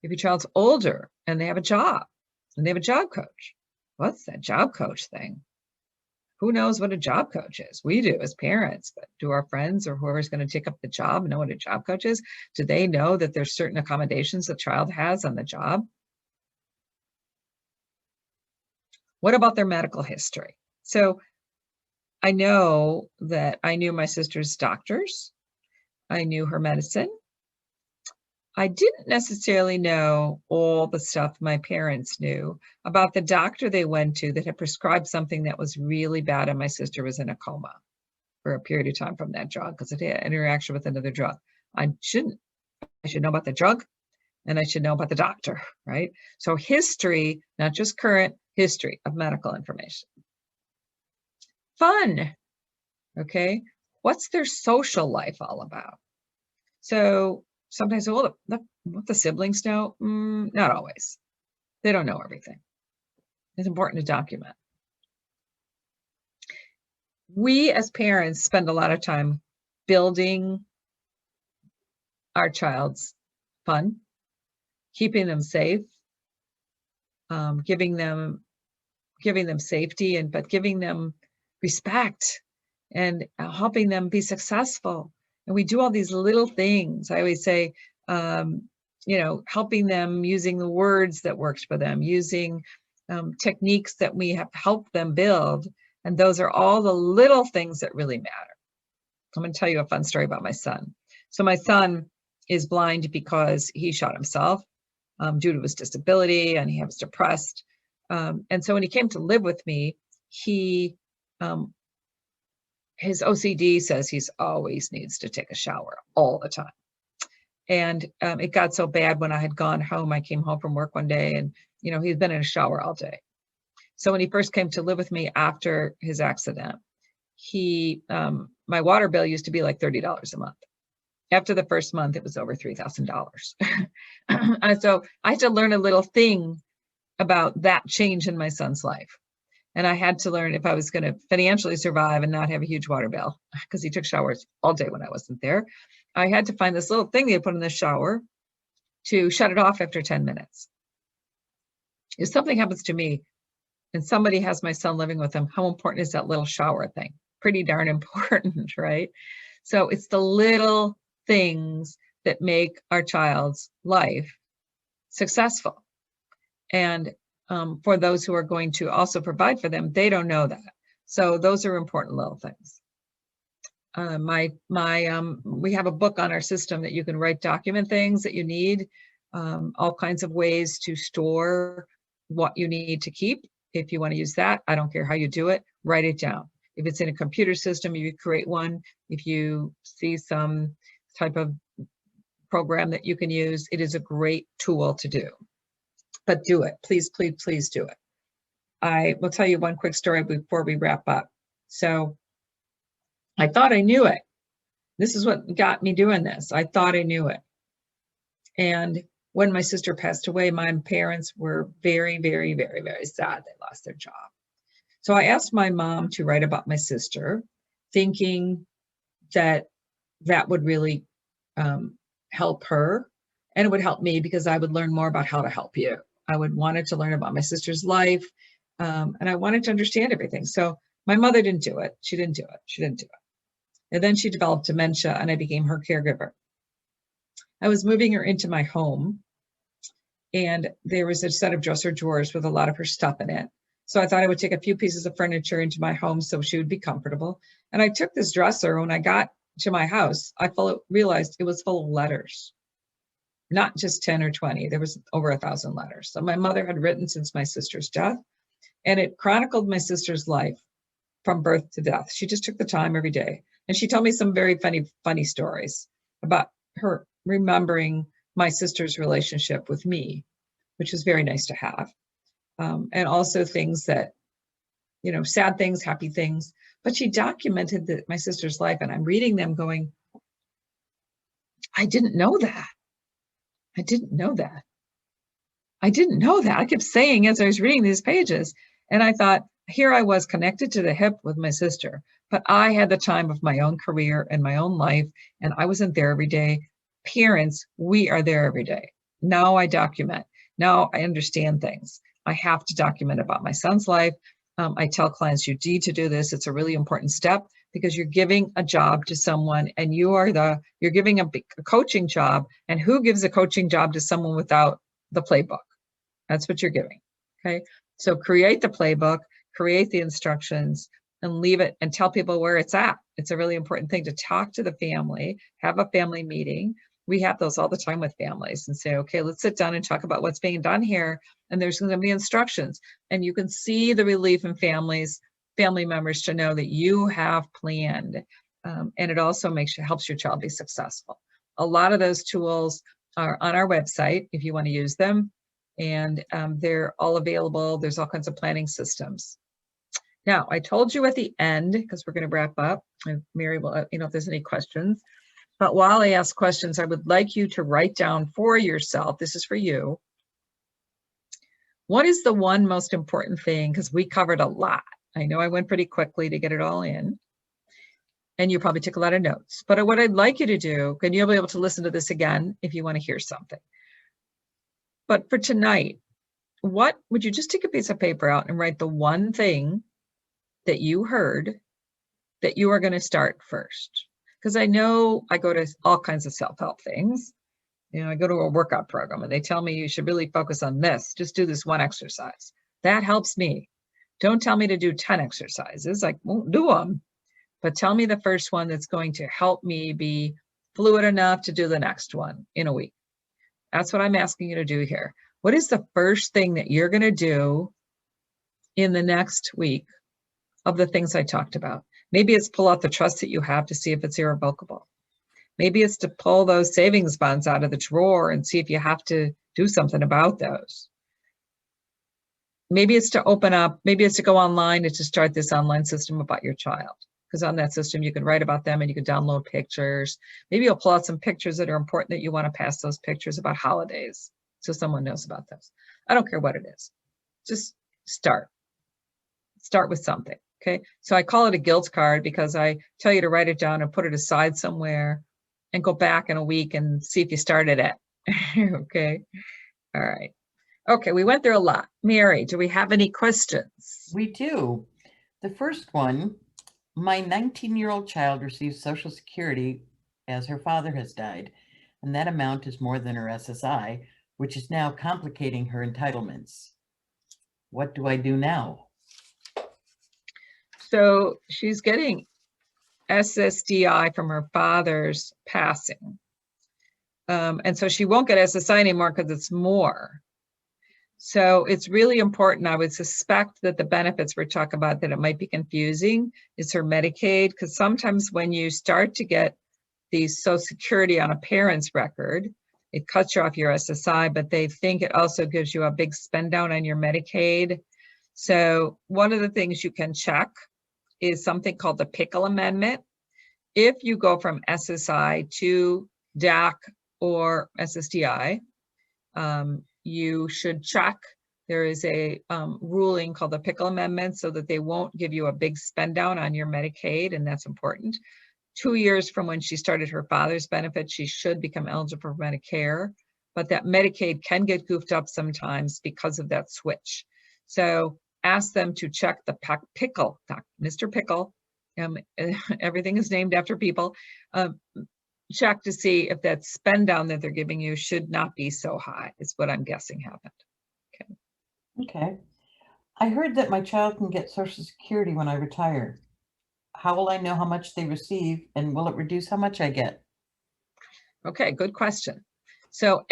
If your child's older and they have a job and they have a job coach, what's that job coach thing? Who knows what a job coach is? We do as parents, but do our friends or whoever's going to take up the job know what a job coach is? Do they know that there's certain accommodations the child has on the job? What about their medical history? So I know that I knew my sister's doctors. I knew her medicine. I didn't necessarily know all the stuff my parents knew about the doctor they went to that had prescribed something that was really bad, and my sister was in a coma for a period of time from that drug because it had interaction with another drug. I should know about the drug and I should know about the doctor, right? So history, not just current, history of medical information. Fun, okay? What's their social life all about? So sometimes, well, what the siblings know? Not always. They don't know everything. It's important to document. We as parents spend a lot of time building our child's fun, keeping them safe, giving them giving them safety, but giving them respect and helping them be successful. And we do all these little things. I always say, helping them using the words that works for them, using techniques that we have helped them build. And those are all the little things that really matter. I'm going to tell you a fun story about my son. So my son is blind because he shot himself due to his disability, and he was depressed. And so when he came to live with me, his OCD says he's always needs to take a shower all the time. And it got so bad when I had gone home. I came home from work one day, and he'd been in a shower all day. So when he first came to live with me after his accident, my water bill used to be like $30 a month. After the first month, it was over $3,000. And so I had to learn a little thing about that change in my son's life. And I had to learn if I was going to financially survive and not have a huge water bill, because he took showers all day when I wasn't there. I had to find this little thing they put in the shower to shut it off after 10 minutes. If something happens to me and somebody has my son living with them, how important is that little shower thing? Pretty darn important, right? So it's the little things that make our child's life successful. And for those who are going to also provide for them, they don't know that. So those are important little things. We have a book on our system that you can document things that you need, all kinds of ways to store what you need to keep. If you want to use that, I don't care how you do it, write it down. If it's in a computer system, you create one. If you see some type of program that you can use, it is a great tool to do. But do it, please, please, please do it. I will tell you one quick story before we wrap up. So I thought I knew it. This is what got me doing this. I thought I knew it. And when my sister passed away, my parents were very, very, very, very sad. They lost their job. So I asked my mom to write about my sister, thinking that would really help her, and it would help me because I would learn more about how to help you. I wanted to learn about my sister's life, and I wanted to understand everything. So my mother didn't do it. She didn't do it. And then she developed dementia, and I became her caregiver. I was moving her into my home, and there was a set of dresser drawers with a lot of her stuff in it. So I thought I would take a few pieces of furniture into my home so she would be comfortable. And I took this dresser. When I got to my house, I realized it was full of letters, not just 10 or 20. There was over 1,000 letters. So my mother had written since my sister's death, and it chronicled my sister's life from birth to death. She just took the time every day. And she told me some very funny stories about her remembering my sister's relationship with me, which was very nice to have. And also things that, sad things, happy things. But she documented my sister's life, and I'm reading them going, I didn't know that. I didn't know that. I kept saying as I was reading these pages, and I thought, here I was connected to the hip with my sister, but I had the time of my own career and my own life, and I wasn't there every day. Parents, we are there every day. Now I document. Now I understand things. I have to document about my son's life. I tell clients, you need to do this. It's a really important step because you're giving a job to someone, and you're giving a coaching job. And who gives a coaching job to someone without the playbook? That's what you're giving. Okay. So create the playbook, create the instructions, and leave it and tell people where it's at. It's a really important thing to talk to the family, have a family meeting. We have those all the time with families and say, okay, let's sit down and talk about what's being done here. And there's going to be instructions, and you can see the relief in family members to know that you have planned. And it also helps your child be successful. A lot of those tools are on our website if you want to use them, and they're all available. There's all kinds of planning systems. Now, I told you at the end, because we're going to wrap up, and Mary will, if there's any questions. But while I ask questions, I would like you to write down for yourself, this is for you, what is the one most important thing? Because we covered a lot. I know I went pretty quickly to get it all in, and you probably took a lot of notes. But what I'd like you to do, and you'll be able to listen to this again if you want to hear something. But for tonight, what would you just take a piece of paper out and write the one thing that you heard that you are going to start first? Because I know I go to all kinds of self-help things. I go to a workout program and they tell me you should really focus on this. Just do this one exercise. That helps me. Don't tell me to do 10 exercises. I won't do them. But tell me the first one that's going to help me be fluid enough to do the next one in a week. That's what I'm asking you to do here. What is the first thing that you're going to do in the next week of the things I talked about? Maybe it's pull out the trust that you have to see if it's irrevocable. Maybe it's to pull those savings bonds out of the drawer and see if you have to do something about those. Maybe it's to open up, maybe it's to go online and to start this online system about your child. Because on that system, you can write about them and you can download pictures. Maybe you'll pull out some pictures that are important that you want to pass those pictures about holidays so someone knows about those. I don't care what it is. Just start. Start with something, okay? So I call it a guilt card because I tell you to write it down and put it aside somewhere and go back in a week and see if you started it, okay? All right. Okay, we went through a lot. Mary, do we have any questions? We do. The first one, my 19-year-old child receives Social Security as her father has died, and that amount is more than her SSI, which is now complicating her entitlements. What do I do now? So she's getting SSDI from her father's passing. And so she won't get SSI anymore because it's more. So it's really important. I would suspect that the benefits we're talking about, that it might be confusing, is her Medicaid, because sometimes when you start to get the Social Security on a parent's record, it cuts you off your SSI, but they think it also gives you a big spend down on your Medicaid. So one of the things you can check is something called the Pickle Amendment. If you go from SSI to DAC or SSDI, you should check. There is a ruling called the Pickle Amendment so that they won't give you a big spend down on your Medicaid, and that's important. 2 years from when she started her father's benefit, she should become eligible for Medicare, but that Medicaid can get goofed up sometimes because of that switch. So ask them to check the Pickle, Mr. Pickle, everything is named after people, check to see if that spend down that they're giving you should not be so high, is what I'm guessing happened. Okay. I heard that my child can get Social Security when I retire. How will I know how much they receive, and will it reduce how much I get? Okay, good question. So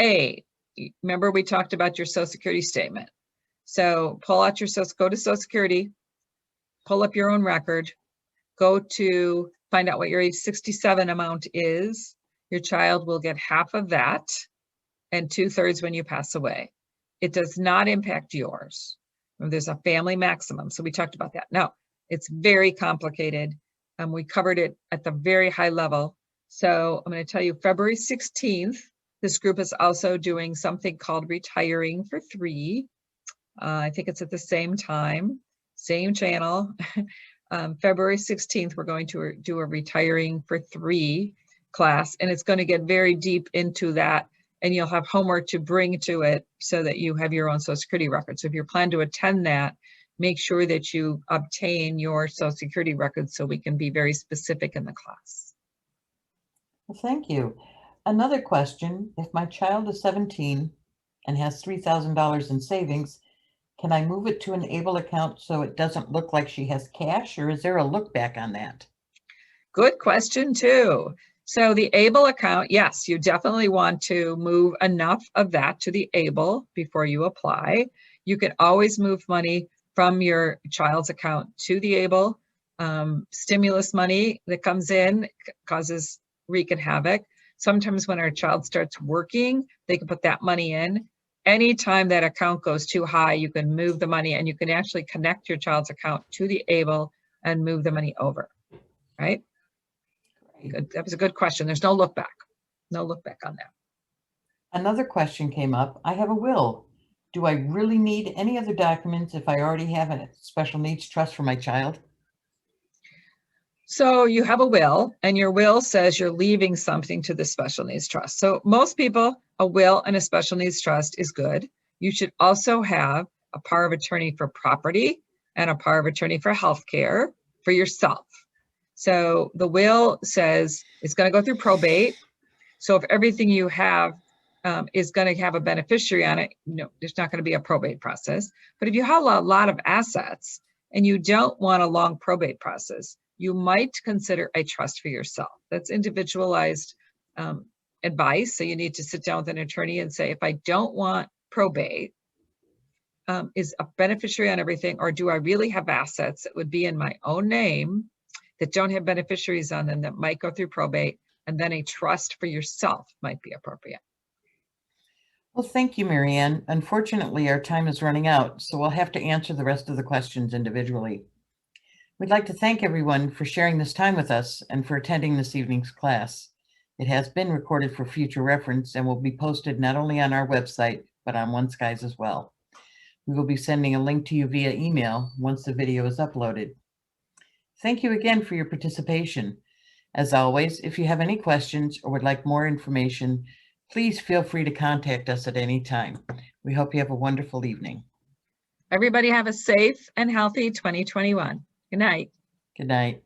remember we talked about your Social Security statement. So pull out your go to Social Security, pull up your own record, go to find out what your age 67 amount is. Your child will get half of that and 2/3 when you pass away. It does not impact yours. There's a family maximum. So we talked about that. Now, it's very complicated. We covered it at the very high level. So I'm going to tell you February 16th, this group is also doing something called Retiring for 3. I think it's at the same time, same channel. February 16th, we're going to do a Retiring for 3 class, and it's going to get very deep into that, and you'll have homework to bring to it so that you have your own Social Security record. So if you plan to attend that, make sure that you obtain your Social Security record so we can be very specific in the class. Well, thank you. Another question, if my child is 17 and has $3,000 in savings, can I move it to an ABLE account so it doesn't look like she has cash, or is there a look back on that? Good question too. So the ABLE account, yes, you definitely want to move enough of that to the ABLE before you apply. You can always move money from your child's account to the ABLE. Stimulus money that comes in causes wreaking havoc. Sometimes when our child starts working, they can put that money in. Anytime that account goes too high, you can move the money, and you can actually connect your child's account to the ABLE and move the money over, right? Good. That was a good question. There's no look back. No look back on that. Another question came up. I have a will. Do I really need any other documents if I already have a special needs trust for my child? So you have a will, and your will says you're leaving something to the special needs trust. So most people, a will and a special needs trust is good. You should also have a power of attorney for property and a power of attorney for healthcare for yourself. So the will says it's going to go through probate. So if everything you have is going to have a beneficiary on it, no, there's not going to be a probate process. But if you have a lot of assets and you don't want a long probate process, you might consider a trust for yourself. That's individualized advice. So you need to sit down with an attorney and say, if I don't want probate, is a beneficiary on everything, or do I really have assets that would be in my own name that don't have beneficiaries on them that might go through probate, and then a trust for yourself might be appropriate. Well, thank you, Mary Ann. Unfortunately, our time is running out, so we'll have to answer the rest of the questions individually. We'd like to thank everyone for sharing this time with us and for attending this evening's class. It has been recorded for future reference and will be posted not only on our website, but on OneSky's as well. We will be sending a link to you via email once the video is uploaded. Thank you again for your participation. As always, if you have any questions or would like more information, please feel free to contact us at any time. We hope you have a wonderful evening. Everybody have a safe and healthy 2021. Good night. Good night.